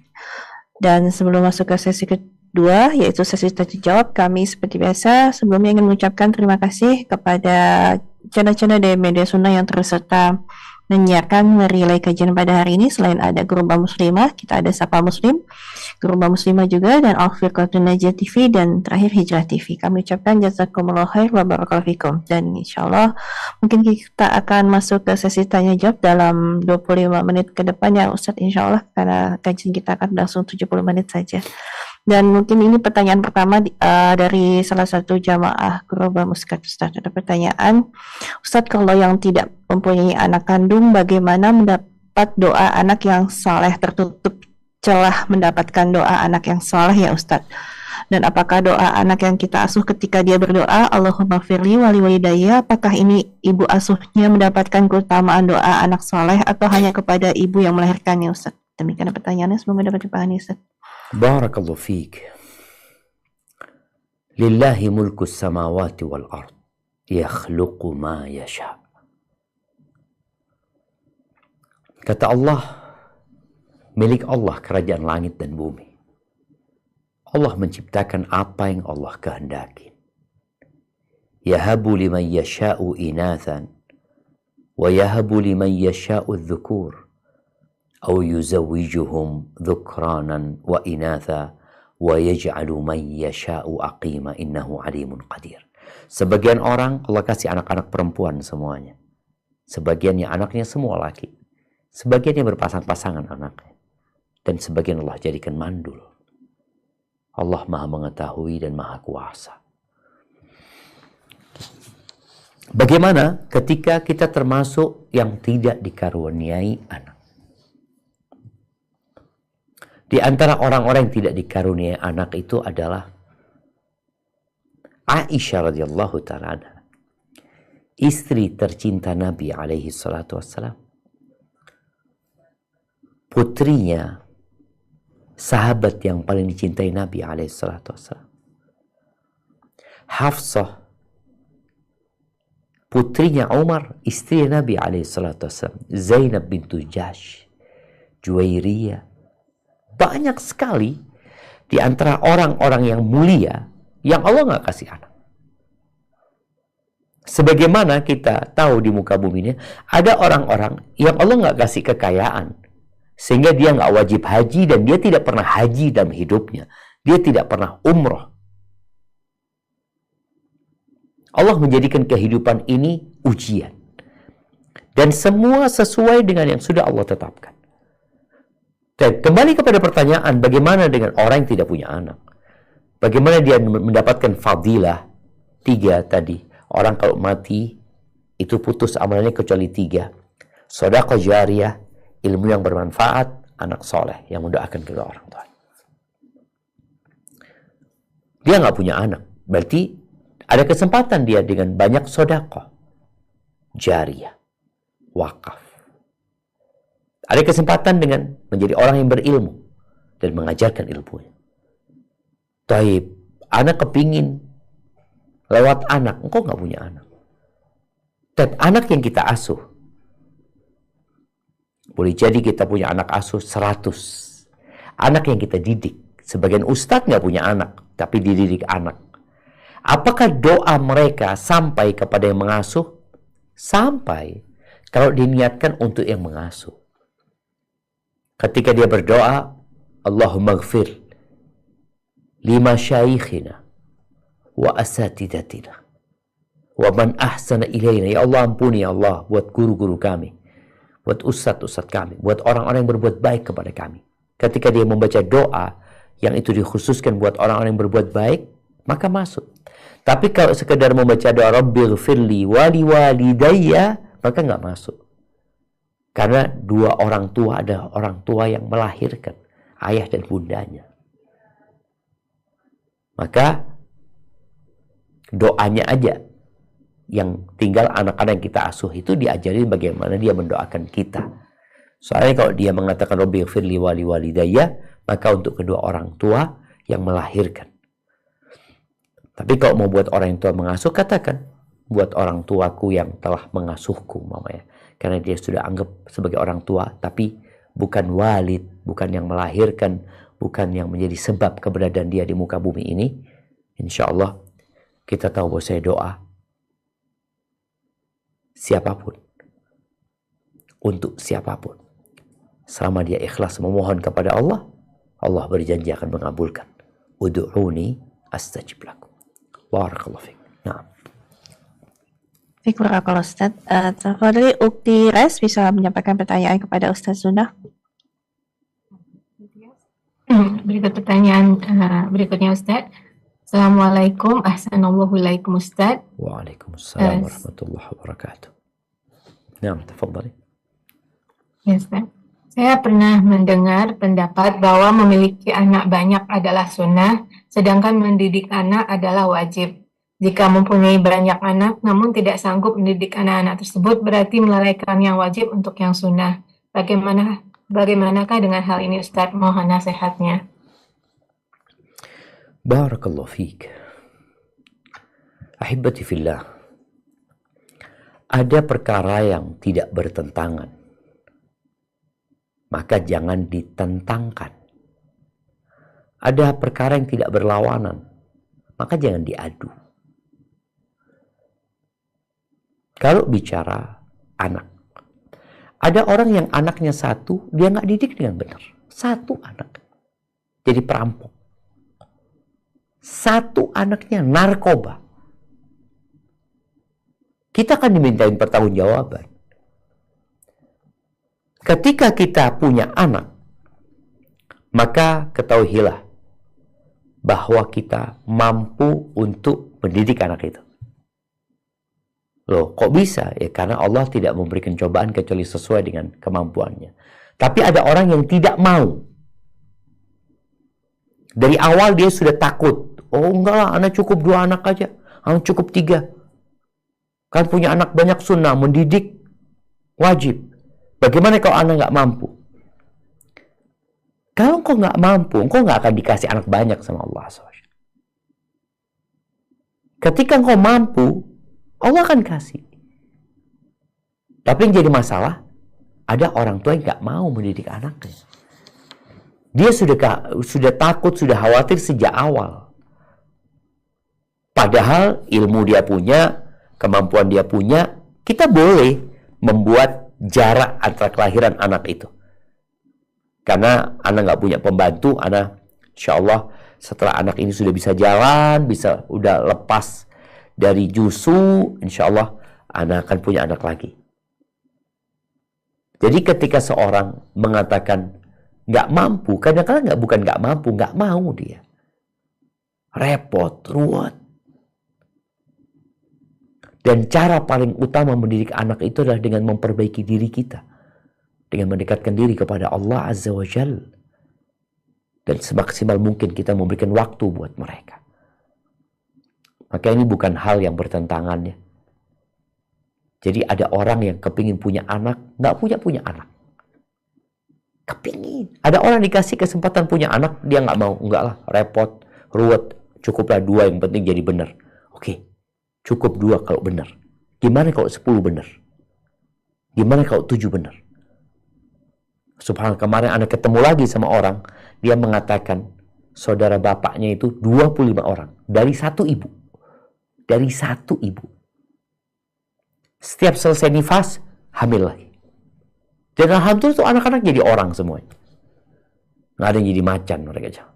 Dan sebelum masuk ke sesi kedua, yaitu sesi tanya jawab, kami seperti biasa sebelumnya ingin mengucapkan terima kasih kepada channel-channel dari media sunnah yang terus serta menyiarkan relay kajian pada hari ini. Selain ada Gerumba Muslimah, kita ada Sapa Muslim, Gerumba Muslimah juga, dan Al-Firqatul Najiyah TV, dan terakhir Hijrah TV. Kami ucapkan jazakumullah khair wa barakallahu fikum. Dan insyaallah mungkin kita akan masuk ke sesi tanya jawab dalam 25 menit ke depan ya Ustadz, insyaallah, karena kajian kita akan berlangsung 70 menit saja. Dan mungkin ini pertanyaan pertama dari salah satu jamaah Gerumba Muskat. Ustadz, ada pertanyaan, Ustadz, kalau yang tidak mempunyai anak kandung, bagaimana mendapat doa anak yang saleh, tertutup celah mendapatkan doa anak yang saleh ya Ustadz? Dan apakah doa anak yang kita asuh ketika dia berdoa Allahumma firli wali walidayya, apakah ini ibu asuhnya mendapatkan keutamaan doa anak saleh atau hanya kepada ibu yang melahirkannya Ustadz? Demikian pertanyaannya, semoga dapat dipahami Ustadz. Barakallahu fiik. Lillahi mulku samawati wal ard, yakhluqu ma yasha. Kata Allah, milik Allah kerajaan langit dan bumi. Allah menciptakan apa yang Allah kehendaki. Yahabu liman yasha'u inathan wa yahabu liman yasha'u dhukur. Au yuzawwijuhum dhukranan wa inatha wa yaj'alu man yasha'u aqima innahu alimun qadir. Sebagian orang Allah kasih anak-anak perempuan semuanya. Sebagiannya anaknya semua laki. Sebagiannya berpasang-pasangan anaknya. Dan sebagian Allah jadikan mandul. Allah Maha mengetahui dan Maha kuasa. Bagaimana ketika kita termasuk yang tidak dikaruniai anak? Di antara orang-orang yang tidak dikaruniai anak itu adalah Aisyah radhiyallahu ta'ala anha, istri tercinta Nabi alaihi salatu wassalam. Putrinya sahabat yang paling dicintai Nabi alaihi salatu wassalam. Hafsah, putrinya Umar, istri Nabi alaihi salatu wassalam. Zainab bintu Jahsh, Juwairiyah. Banyak sekali di antara orang-orang yang mulia yang Allah nggak kasih anak. Sebagaimana kita tahu di muka bumi ini, ada orang-orang yang Allah nggak kasih kekayaan, sehingga dia nggak wajib haji dan dia tidak pernah haji dalam hidupnya. Dia tidak pernah umroh. Allah menjadikan kehidupan ini ujian. Dan semua sesuai dengan yang sudah Allah tetapkan. Dan kembali kepada pertanyaan, bagaimana dengan orang yang tidak punya anak? Bagaimana dia mendapatkan fadilah 3 tadi? Orang kalau mati, itu putus amalannya kecuali 3. Shadaqah jariyah, ilmu yang bermanfaat, anak soleh yang mendoakan kedua orang tua. Dia nggak punya anak, berarti ada kesempatan dia dengan banyak shadaqah jariyah, wakaf. Ada kesempatan dengan menjadi orang yang berilmu dan mengajarkan ilmunya. Taib, anak kepingin lewat anak, engkau nggak punya anak. Dan anak yang kita asuh, boleh jadi kita punya anak asuh 100. Anak yang kita didik. Sebagian ustadz nggak punya anak, tapi dididik anak. Apakah doa mereka sampai kepada yang mengasuh? Sampai, kalau diniatkan untuk yang mengasuh. Ketika dia berdoa, Allahumma gfir lima syaikhina wa asatidatina wa man ahsana ilaina. Ya Allah, ampuni ya Allah buat guru-guru kami, buat ustadz-ustadz kami, buat orang-orang yang berbuat baik kepada kami. Ketika dia membaca doa yang itu dikhususkan buat orang-orang yang berbuat baik, maka masuk. Tapi kalau sekedar membaca doa Rabbighfirli wali walidayya, maka nggak masuk. Karena 2 orang tua adalah orang tua yang melahirkan, ayah dan bundanya. Maka doanya aja yang tinggal anak-anak yang kita asuh itu diajari bagaimana dia mendoakan kita. Soalnya kalau dia mengatakan Rabbighfirli wali walidayya, maka untuk kedua orang tua yang melahirkan. Tapi kalau mau buat orang yang tua mengasuh, katakan buat orang tuaku yang telah mengasuhku, mamanya. Karena dia sudah anggap sebagai orang tua, tapi bukan walid, bukan yang melahirkan, bukan yang menjadi sebab keberadaan dia di muka bumi ini. Insya Allah kita tahu bahwa saya doa siapapun, untuk siapapun, selama dia ikhlas memohon kepada Allah, Allah berjanji akan mengabulkan. Ud'uni astajib lakum. Barakallahu fiik. Nah. Barakallahu Ustaz. Tafadhali Ukti Res bisa menyampaikan pertanyaan kepada Ustaz Sunnah. Berikut pertanyaan berikutnya Ustaz. Assalamualaikum, ahsanallahu ilaikum Ustaz. Waalaikumsalam warahmatullahi wabarakatuh. Nah, tafadhali. Ya Ustaz. Saya pernah mendengar pendapat bahwa memiliki anak banyak adalah sunnah, sedangkan mendidik anak adalah wajib. Jika mempunyai banyak anak, namun tidak sanggup mendidik anak-anak tersebut, berarti melalaikan yang wajib untuk yang sunnah. Bagaimanakah dengan hal ini Ustaz? Mohon nasihatnya. Barakallahu fiik. Ahibati fillah. Ada perkara yang tidak bertentangan, maka jangan ditentangkan. Ada perkara yang tidak berlawanan, maka jangan diadu. Kalau bicara anak, Ada orang yang anaknya satu, dia nggak didik dengan benar. Satu anak. Jadi perampok. Satu anaknya narkoba. Kita akan dimintain pertanggungjawaban. Ketika kita punya anak, maka ketahuilah bahwa kita mampu untuk mendidik anak itu. Loh, kok bisa? Ya karena Allah tidak memberikan cobaan kecuali sesuai dengan kemampuannya. Tapi ada orang yang tidak mau. Dari awal dia sudah takut. Oh enggak lah, anak cukup 2 anak aja. Anak cukup 3. Kan punya anak banyak sunnah, mendidik wajib. Bagaimana kalau anak nggak mampu? Kalau engkau nggak mampu, engkau nggak akan dikasih anak banyak sama Allah SWT. Ketika engkau mampu, Allah akan kasih. Tapi yang jadi masalah, ada orang tua yang nggak mau mendidik anaknya. Dia sudah takut, sudah khawatir sejak awal. Padahal ilmu dia punya, kemampuan dia punya, kita boleh membuat jarak antara kelahiran anak itu. Karena anak nggak punya pembantu, anak insya Allah setelah anak ini sudah bisa jalan, udah lepas dari jusu, insya Allah anak akan punya anak lagi. Jadi ketika seorang mengatakan nggak mampu, kadang-kadang bukan nggak mampu, nggak mau dia. Repot, ruwet. Dan cara paling utama mendidik anak itu adalah dengan memperbaiki diri kita. Dengan mendekatkan diri kepada Allah Azza wa Jalla. Dan semaksimal mungkin kita memberikan waktu buat mereka. Maka ini bukan hal yang bertentangan ya. Jadi ada orang yang kepingin punya anak, nggak punya anak. Kepingin. Ada orang dikasih kesempatan punya anak, dia nggak mau. Enggak lah, repot, ruwet. Cukuplah 2 yang penting jadi benar. Oke, cukup 2 kalau benar. Gimana kalau 10 benar? Gimana kalau 7 benar? Subhanallah, kemarin anak ketemu lagi sama orang, dia mengatakan saudara bapaknya itu 25 orang dari satu ibu. Dari satu ibu. Setiap selesai nifas, hamil lagi. Dan alhamdulillah itu anak-anak jadi orang semuanya. Nggak ada yang jadi macan mereka.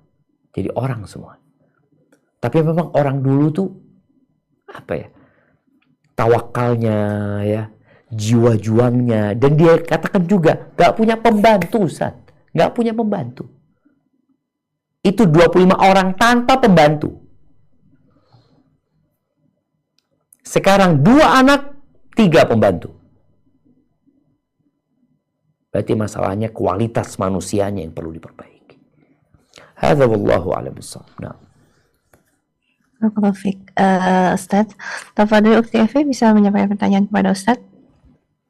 Jadi orang semua. Tapi memang orang dulu tuh apa ya? Tawakalnya ya, jiwa juangnya, dan dia katakan juga gak punya pembantu, Ustaz. Gak punya pembantu. Itu 25 orang tanpa pembantu. Sekarang 2 anak, 3 pembantu. Berarti masalahnya kualitas manusianya yang perlu diperbaiki. Hadza wallahu a'lam bissawab. Nah. Ustaz, Tafadhol Ukti Evi bisa menyampaikan pertanyaan kepada Ustaz?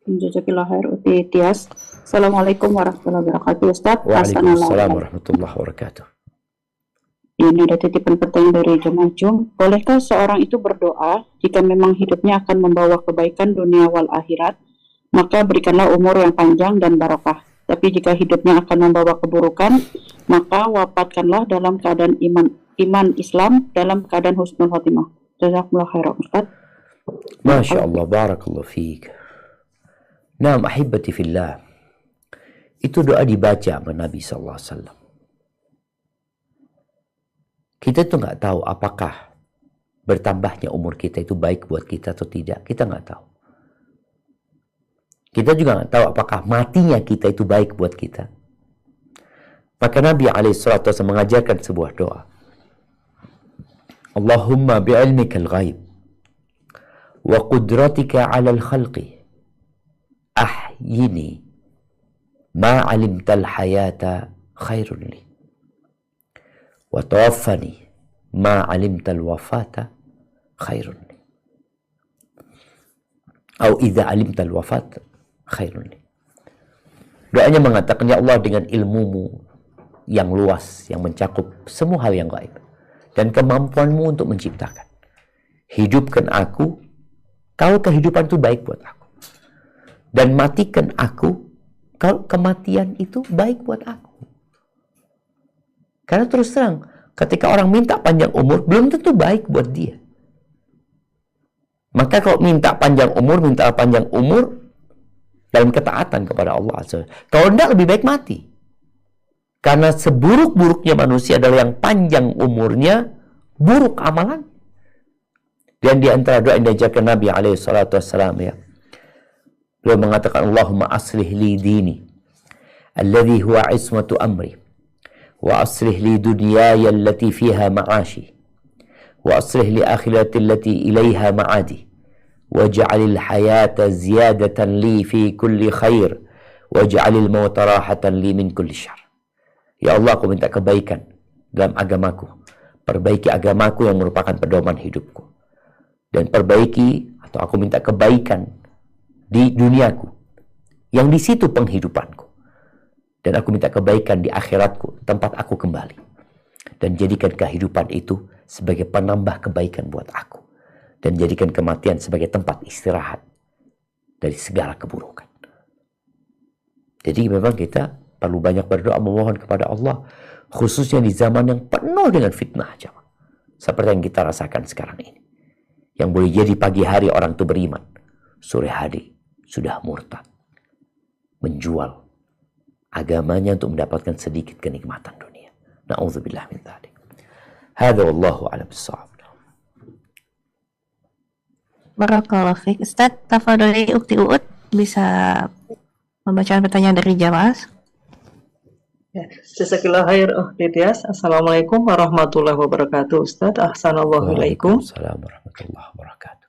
Jazakallahu khair Uti Tias. Assalamualaikum warahmatullahi wabarakatuh Ustaz. Waalaikumsalam warahmatullahi wabarakatuh. Ini ada titipan pertanyaan dari jemaah Jum. Bolehkah seorang itu berdoa jika memang hidupnya akan membawa kebaikan dunia wal akhirat, maka berikanlah umur yang panjang dan barokah. Tapi jika hidupnya akan membawa keburukan, maka wafatkanlah dalam keadaan iman Islam, dalam keadaan husnul khotimah. Jazakumullah khairan Ustaz. Masya Allah, barakallahu fiik. Naam ahibati fillah. Itu doa dibaca sama Nabi SAW. Kita tuh nggak tahu apakah bertambahnya umur kita itu baik buat kita atau tidak. Kita nggak tahu. Kita juga nggak tahu apakah matinya kita itu baik buat kita. Maka Nabi SAW mengajarkan sebuah doa. Allahumma bi'ilmika al-ghaib wa qudratika 'ala al-khalqi ahyini ma 'alimta al-hayata khairun li wa tawaffani ma 'alimta al-wafata khairun li atau idza 'alimta al-wafata khairun li. Doanya mengatakan, ya Allah, dengan ilmumu yang luas, yang mencakup semua hal yang gaib, dan kemampuanmu untuk menciptakan, hidupkan aku kalau kehidupan itu baik buat aku, dan matikan aku kalau kematian itu baik buat aku. Karena terus terang, ketika orang minta panjang umur, belum tentu baik buat dia. Maka kalau minta panjang umur, dalam ketaatan kepada Allah Azza wa Jalla. Kalau tidak, lebih baik mati. Karena seburuk-buruknya manusia adalah yang panjang umurnya, buruk amalan. Dan di antara doa yang diajarkan Nabi alaihi salatu wassalam, ya, beliau mengatakan, Allahumma aslih li dini alladhi huwa ismatu amri, wa aslih li dunyaya allati fiha ma'ashi, wa aslih li akhirati allati ilaiha ma'adi, waj'alil hayata ziyadatan li fi kulli khair, waj'alil mauta rahatan li min kulli syarr. Ya Allah, aku minta kebaikan dalam agamaku. Perbaiki agamaku yang merupakan pedoman hidupku. Dan perbaiki, atau aku minta kebaikan di duniaku, yang di situ penghidupanku. Dan aku minta kebaikan di akhiratku, tempat aku kembali. Dan jadikan kehidupan itu sebagai penambah kebaikan buat aku. Dan jadikan kematian sebagai tempat istirahat dari segala keburukan. Jadi memang kita perlu banyak berdoa, memohon kepada Allah, khususnya di zaman yang penuh dengan fitnah, jemaah. Seperti yang kita rasakan sekarang ini. Yang boleh jadi pagi hari orang itu beriman, sore hari sudah murtad, menjual agamanya untuk mendapatkan sedikit kenikmatan dunia. Na'udzubillah min dzalik. Hadza wallahu a'lam bissawab. Barakallahu fiik. Ustaz, tafadholi Ukti Uut bisa membacakan pertanyaan dari jamaah. Ya, Jazakillah khair, Tias. Assalamualaikum warahmatullahi wabarakatuh, Ustaz. Ahsanallahu ilaikum. Waalaikumsalam warahmatullahi wabarakatuh.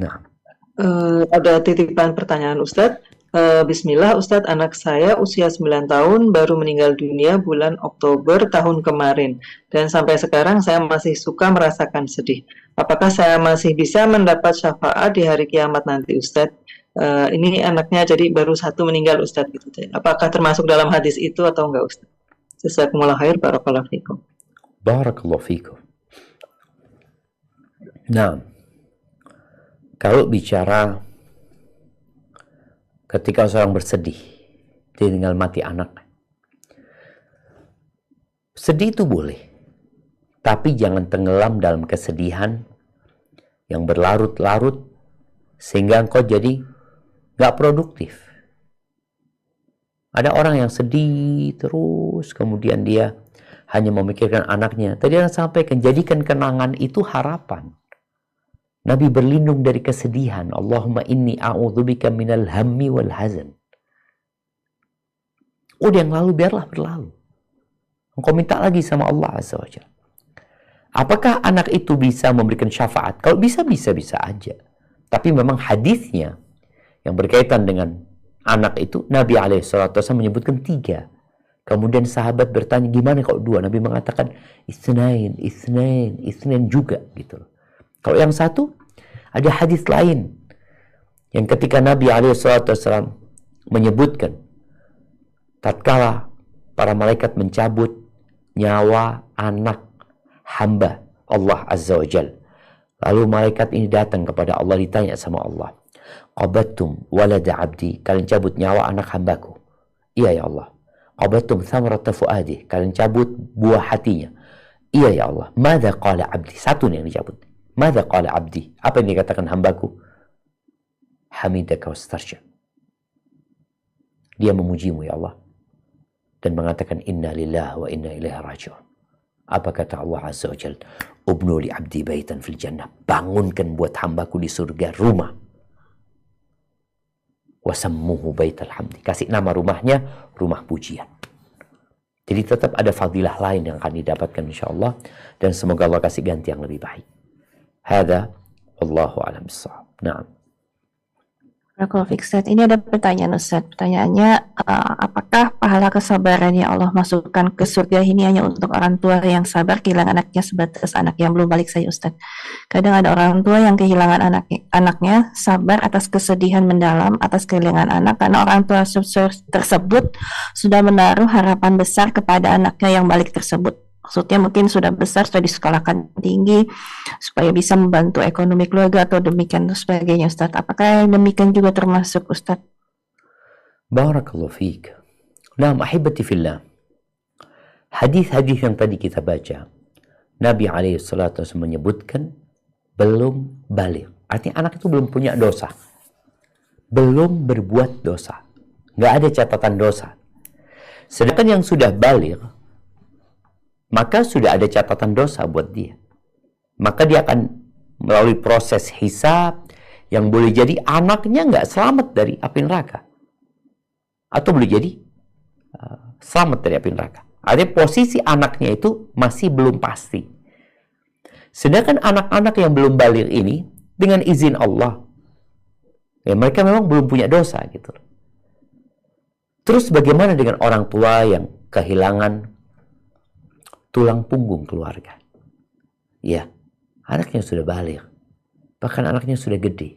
Nah, ada titipan pertanyaan, Ustaz. Bismillah, Ustaz, anak saya usia 9 tahun baru meninggal dunia bulan Oktober tahun kemarin. Dan sampai sekarang saya masih suka merasakan sedih. Apakah saya masih bisa mendapat syafaat di hari kiamat nanti, Ustaz? Ini anaknya jadi baru satu meninggal, Ustaz. Gitu. Apakah termasuk dalam hadis itu atau enggak, Ustaz? Jazakumullah khair, barakallahu fikum. barakallahu fikum. Nah, kalau bicara ketika seorang bersedih, dia tinggal mati anak. Sedih itu boleh, tapi jangan tenggelam dalam kesedihan yang berlarut-larut sehingga engkau jadi gak produktif. Ada orang yang sedih terus, kemudian dia hanya memikirkan anaknya. Tadi yang sampaikan, jadikan kenangan itu harapan. Nabi berlindung dari kesedihan. Allahumma inni a'udzubika minal hammi wal hazan. Udah yang lalu biarlah berlalu. Engkau minta lagi sama Allah Azza wa Jalla. Apakah anak itu bisa memberikan syafaat? Kalau bisa aja. Tapi memang hadisnya yang berkaitan dengan anak itu, Nabi SAW menyebutkan 3. Kemudian sahabat bertanya, gimana kalau 2? Nabi mengatakan, isnain juga. Gitu. Kalau yang 1, ada hadis lain. Yang ketika Nabi SAW menyebutkan, tatkala para malaikat mencabut nyawa anak hamba Allah Azza wa Jal. Lalu malaikat ini datang kepada Allah, ditanya sama Allah, qabattum walada abdi, kalian cabut nyawa anak hambaku? Iya ya Allah. Qabattum thamarata fuadi, kalian cabut buah hatinya? Iya ya Allah. Madza qala abdi, 1 nih yang dicabut. Madza qala abdi, apa yang dikatakan hambaku? Hamidaka wastarja, dia memujimu ya Allah dan mengatakan inna lillahi wa inna ilaihi raji'un. Apa kata Allah Azza wa Jalla? Ubnu li abdi baitan fil jannah, bangunkan buat hambaku di surga rumah. Wasammuhu baital hamdi, kasih nama rumahnya rumah pujian. Jadi tetap ada fadilah lain yang akan didapatkan insyaallah, dan semoga Allah kasih ganti yang lebih baik. Hada wallahu a'lam bissawab. Na'am. Ustaz, ini ada pertanyaan Ustaz. Pertanyaannya, apakah pahala kesabaran yang Allah masukkan ke surga ini hanya untuk orang tua yang sabar kehilangan anaknya sebatas anak yang belum balik saja Ustaz? Kadang ada orang tua yang kehilangan anaknya sabar atas kesedihan mendalam atas kehilangan anak karena orang tua tersebut sudah menaruh harapan besar kepada anaknya yang balik tersebut. Maksudnya mungkin sudah besar, sudah disekolahkan tinggi supaya bisa membantu ekonomi keluarga atau demikian sebagainya Ustaz. Apakah yang demikian juga termasuk Ustaz? Barakallahu fiik. Naam ahibati fillah. Hadis-hadis yang tadi kita baca, Nabi SAW menyebutkan belum balik. Artinya anak itu belum punya dosa. belum berbuat dosa. Nggak ada catatan dosa. Sedangkan yang sudah baligh, maka sudah ada catatan dosa buat dia. Maka dia akan melalui proses hisab yang boleh jadi anaknya nggak selamat dari api neraka. Atau boleh jadi selamat dari api neraka. Artinya posisi anaknya itu masih belum pasti. Sedangkan anak-anak yang belum baligh ini, dengan izin Allah, ya mereka memang belum punya dosa gitu. Terus bagaimana dengan orang tua yang kehilangan tulang punggung keluarga? Ya, anaknya sudah baligh, bahkan anaknya sudah gede.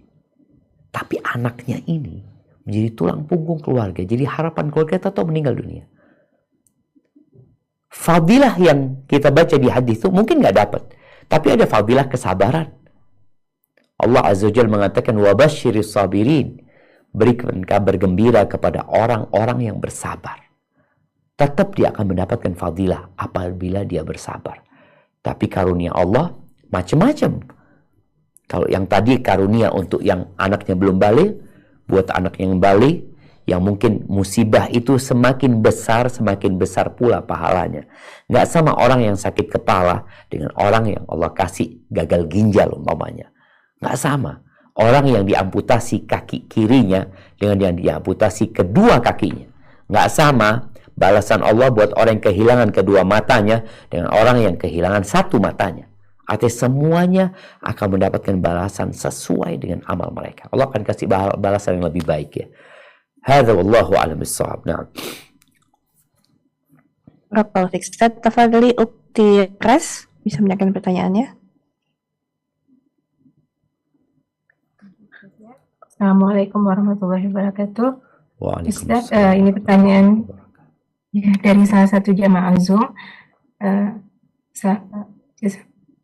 Tapi anaknya ini menjadi tulang punggung keluarga, jadi harapan keluarga atau meninggal dunia. Fadilah yang kita baca di hadis itu mungkin nggak dapat, tapi ada fadilah kesabaran. Allah Azza wa Jalla mengatakan wabasyiris sabirin, berikan kabar gembira kepada orang-orang yang bersabar. Tetap dia akan mendapatkan fadilah apabila dia bersabar. Tapi karunia Allah macam-macam. Kalau yang tadi karunia untuk yang anaknya belum baligh, buat anak yang baligh, yang mungkin musibah itu semakin besar pula pahalanya. Nggak sama orang yang sakit kepala dengan orang yang Allah kasih gagal ginjal umpamanya. Nggak sama. Orang yang diamputasi kaki kirinya dengan yang diamputasi kedua kakinya. Nggak sama balasan Allah buat orang yang kehilangan kedua matanya dengan orang yang kehilangan satu matanya. Artinya semuanya akan mendapatkan balasan sesuai dengan amal mereka. Allah akan kasih balasan yang lebih baik ya. Hadza wallahu a'lam bissawab. Na'am. Barakallahu fiik. Ustaz, tafadhali ukti Res bisa menyampaikan pertanyaannya. Assalamualaikum warahmatullahi wabarakatuh. Ustaz, Waalaikumsalam. ini pertanyaan ya, dari salah satu jamaah Zoom.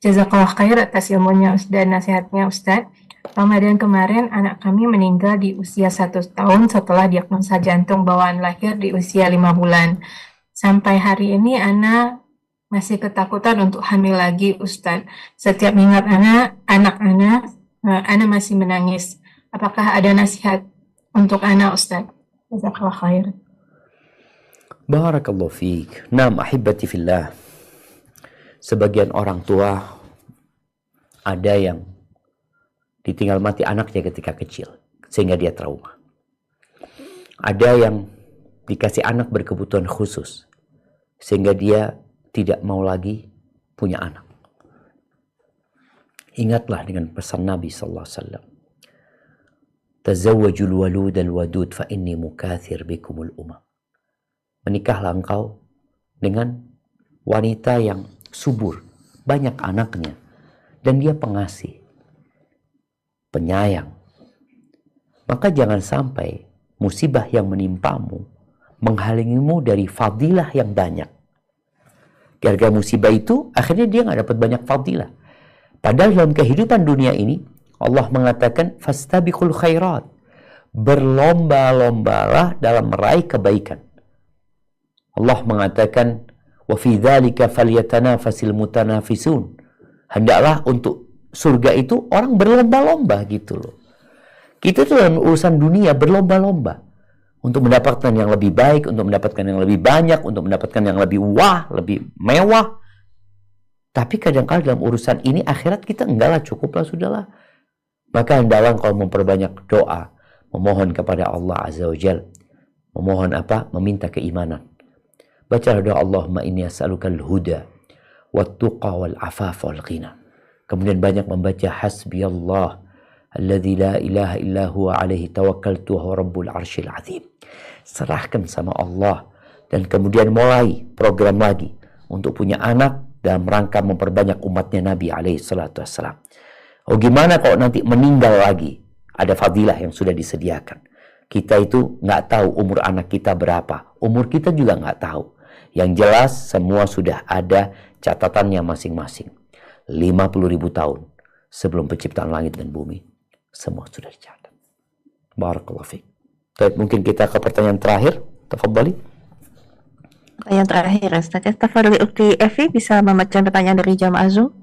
Jazakallah khair atas ilmunya dan nasihatnya Ustaz. Ramadan kemarin anak kami meninggal di usia 1 tahun setelah diagnosa jantung bawaan lahir di usia 5 bulan. Sampai hari ini anak masih ketakutan untuk hamil lagi Ustaz. Setiap ingat anak masih menangis. Apakah ada nasihat untuk anak Ustaz? Jazakallah khair. Barakallahu fiik. Naam ahibati fillah. Sebagian orang tua ada yang ditinggal mati anaknya ketika kecil sehingga dia trauma. Ada yang dikasih anak berkebutuhan khusus sehingga dia tidak mau lagi punya anak. Ingatlah dengan pesan Nabi sallallahu alaihi wasallam. Tazawwajul walud al-wadud fa inni mukathir bikumul umam. Menikahlah engkau dengan wanita yang subur, banyak anaknya, dan dia pengasih, penyayang. Maka jangan sampai musibah yang menimpamu menghalangimu dari fadilah yang banyak. Gara-gara musibah itu, akhirnya dia nggak dapat banyak fadilah. Padahal dalam kehidupan dunia ini, Allah mengatakan, fastabiqul khairat. Berlomba-lombalah dalam meraih kebaikan. Allah mengatakan, wa fi dzalika falyatanafasil mutanafisun. Hendaklah untuk surga itu orang berlomba-lomba gitu loh. Kita tuh dalam urusan dunia berlomba-lomba untuk mendapatkan yang lebih baik, untuk mendapatkan yang lebih banyak, untuk mendapatkan yang lebih lebih mewah. Tapi kadang-kadang dalam urusan ini akhirat kita enggaklah, cukuplah, sudahlah. Maka hendaklah kau memperbanyak doa, memohon kepada Allah Azza wa Jalla. Memohon apa? Meminta keimanan. Baca doa Allahumma inni as'alukal huda wat-tuqa wal afaf wal ghina. Kemudian banyak membaca hasbiyallah alladzi la ilaha illa huwa alaihi tawakkaltu wa huwa rabbul arsyil azim. Serahkan sama Allah dan kemudian mulai program lagi untuk punya anak dalam rangka memperbanyak umatnya Nabi alaihi salatu wassalam. Oh gimana kalau nanti meninggal lagi? Ada fadilah yang sudah disediakan. Kita itu nggak tahu umur anak kita berapa. Umur kita juga nggak tahu. Yang jelas semua sudah ada catatannya masing-masing. 50.000 tahun sebelum penciptaan langit dan bumi. Semua sudah dicatat. Barakallahu fiik. Baik, mungkin kita ke pertanyaan terakhir. Tafadhali. Pertanyaan terakhir, Ustaz. Tafadhali Ukti Evi bisa membaca pertanyaan dari jamaah Zoom.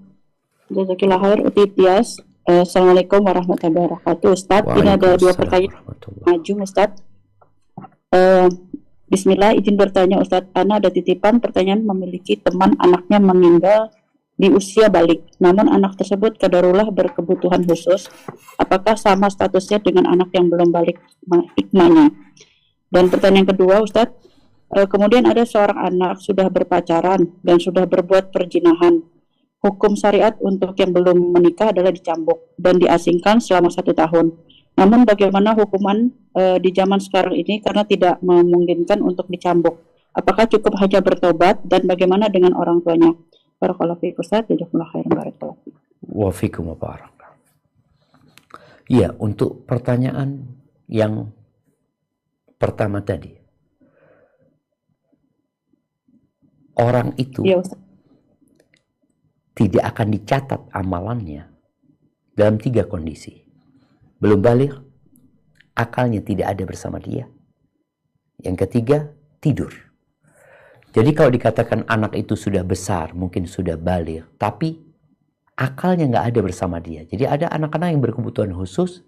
Jazakillah khair, Uti Tias. Assalamualaikum warahmatullahi wabarakatuh, Ustadz. Ini ada dua pertanyaan maju, Ustadz. Bismillah, izin bertanya, Ustadz. Ana ada titipan pertanyaan, memiliki teman anaknya meninggal di usia balik, namun anak tersebut kadarullah berkebutuhan khusus. Apakah sama statusnya dengan anak yang belum balik hikmahnya? Dan pertanyaan kedua, Ustadz. Kemudian ada seorang anak sudah berpacaran dan sudah berbuat perzinahan. Hukum syariat untuk yang belum menikah adalah dicambuk dan diasingkan selama 1 tahun. Namun bagaimana hukuman di zaman sekarang ini karena tidak memungkinkan untuk dicambuk? Apakah cukup hanya bertobat dan bagaimana dengan orang tuanya? Barakallahu fiik Ustaz, jazakumullah khairan barakallahu fiik. Wa fikum wa barak. Iya, untuk pertanyaan yang pertama tadi. Orang itu Ya, Ustaz. tidak akan dicatat amalannya dalam 3 kondisi. Belum balik, akalnya tidak ada bersama dia. Yang ketiga, tidur. Jadi kalau dikatakan anak itu sudah besar, mungkin sudah balik, tapi akalnya nggak ada bersama dia. Jadi ada anak-anak yang berkebutuhan khusus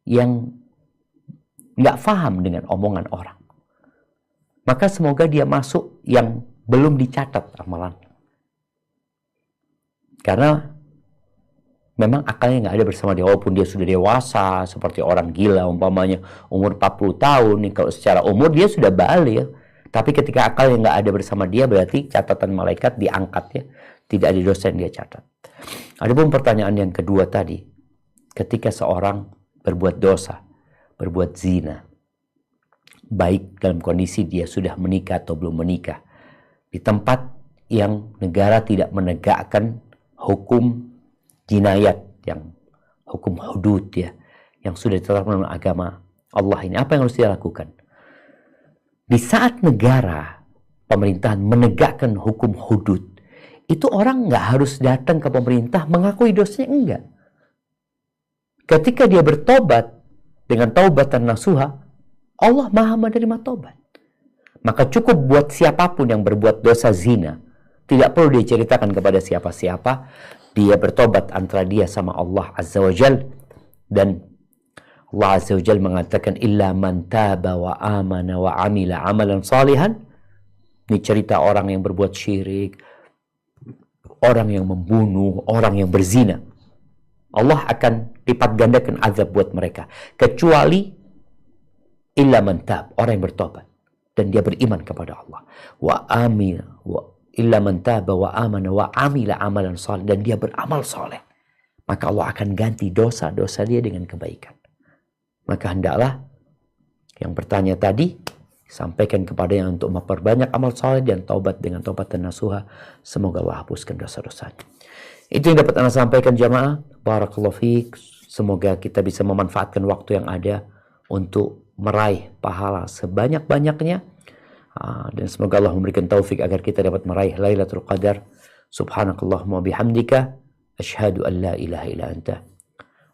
yang nggak paham dengan omongan orang. Maka semoga dia masuk yang belum dicatat amalannya. Karena memang akalnya nggak ada bersama dia, walaupun dia sudah dewasa, seperti orang gila umpamanya umur 40 tahun nih, kalau secara umur dia sudah balik, tapi ketika akalnya nggak ada bersama dia, berarti catatan malaikat diangkat ya, tidak ada dosa yang dia catat. Adapun pertanyaan yang kedua tadi, ketika seorang berbuat dosa, berbuat zina, baik dalam kondisi dia sudah menikah atau belum menikah, di tempat yang negara tidak menegakkan hukum jinayat, yang hukum hudud ya, yang sudah ditetapkan dalam agama Allah ini, apa yang harus dia lakukan? Di saat negara pemerintahan menegakkan hukum hudud, itu orang nggak harus datang ke pemerintah mengakui dosanya, enggak. Ketika dia bertobat dengan taubatan nasuha, Allah maha menerima tobat. Maka cukup buat siapapun yang berbuat dosa zina, tidak perlu diceritakan kepada siapa-siapa, dia bertobat antara dia sama Allah Azza wa Jal, dan Allah Azza wa Jal mengatakan illa man taba wa amana wa amila amalan salihan. Ini cerita orang yang berbuat syirik, orang yang membunuh, orang yang berzina. Allah akan lipat gandakan azab buat mereka, kecuali illa man tab, orang yang bertobat dan dia beriman kepada Allah. Wa amina wa illa man taba wa amana wa amila amalan salih, dan dia beramal soleh, maka Allah akan ganti dosa-dosa dia dengan kebaikan. Maka hendaklah yang bertanya tadi sampaikan kepadanya untuk memperbanyak amal soleh dan taubat dengan taubatan nasuha. Semoga Allah hapuskan dosa-dosanya. Itu yang dapat Anda sampaikan jamaah. Barakallahu fiik. Semoga kita bisa memanfaatkan waktu yang ada untuk meraih pahala sebanyak-banyaknya. Dan semoga Allah memberikan taufik agar kita dapat meraih Lailatul Qadar. Subhanakallahumma bihamdika asyhadu an la ilaha illa anta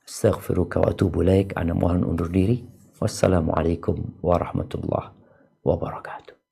astaghfiruka wa atubu ilaik. Ana mohon undur diri. Wassalamualaikum warahmatullahi wabarakatuh.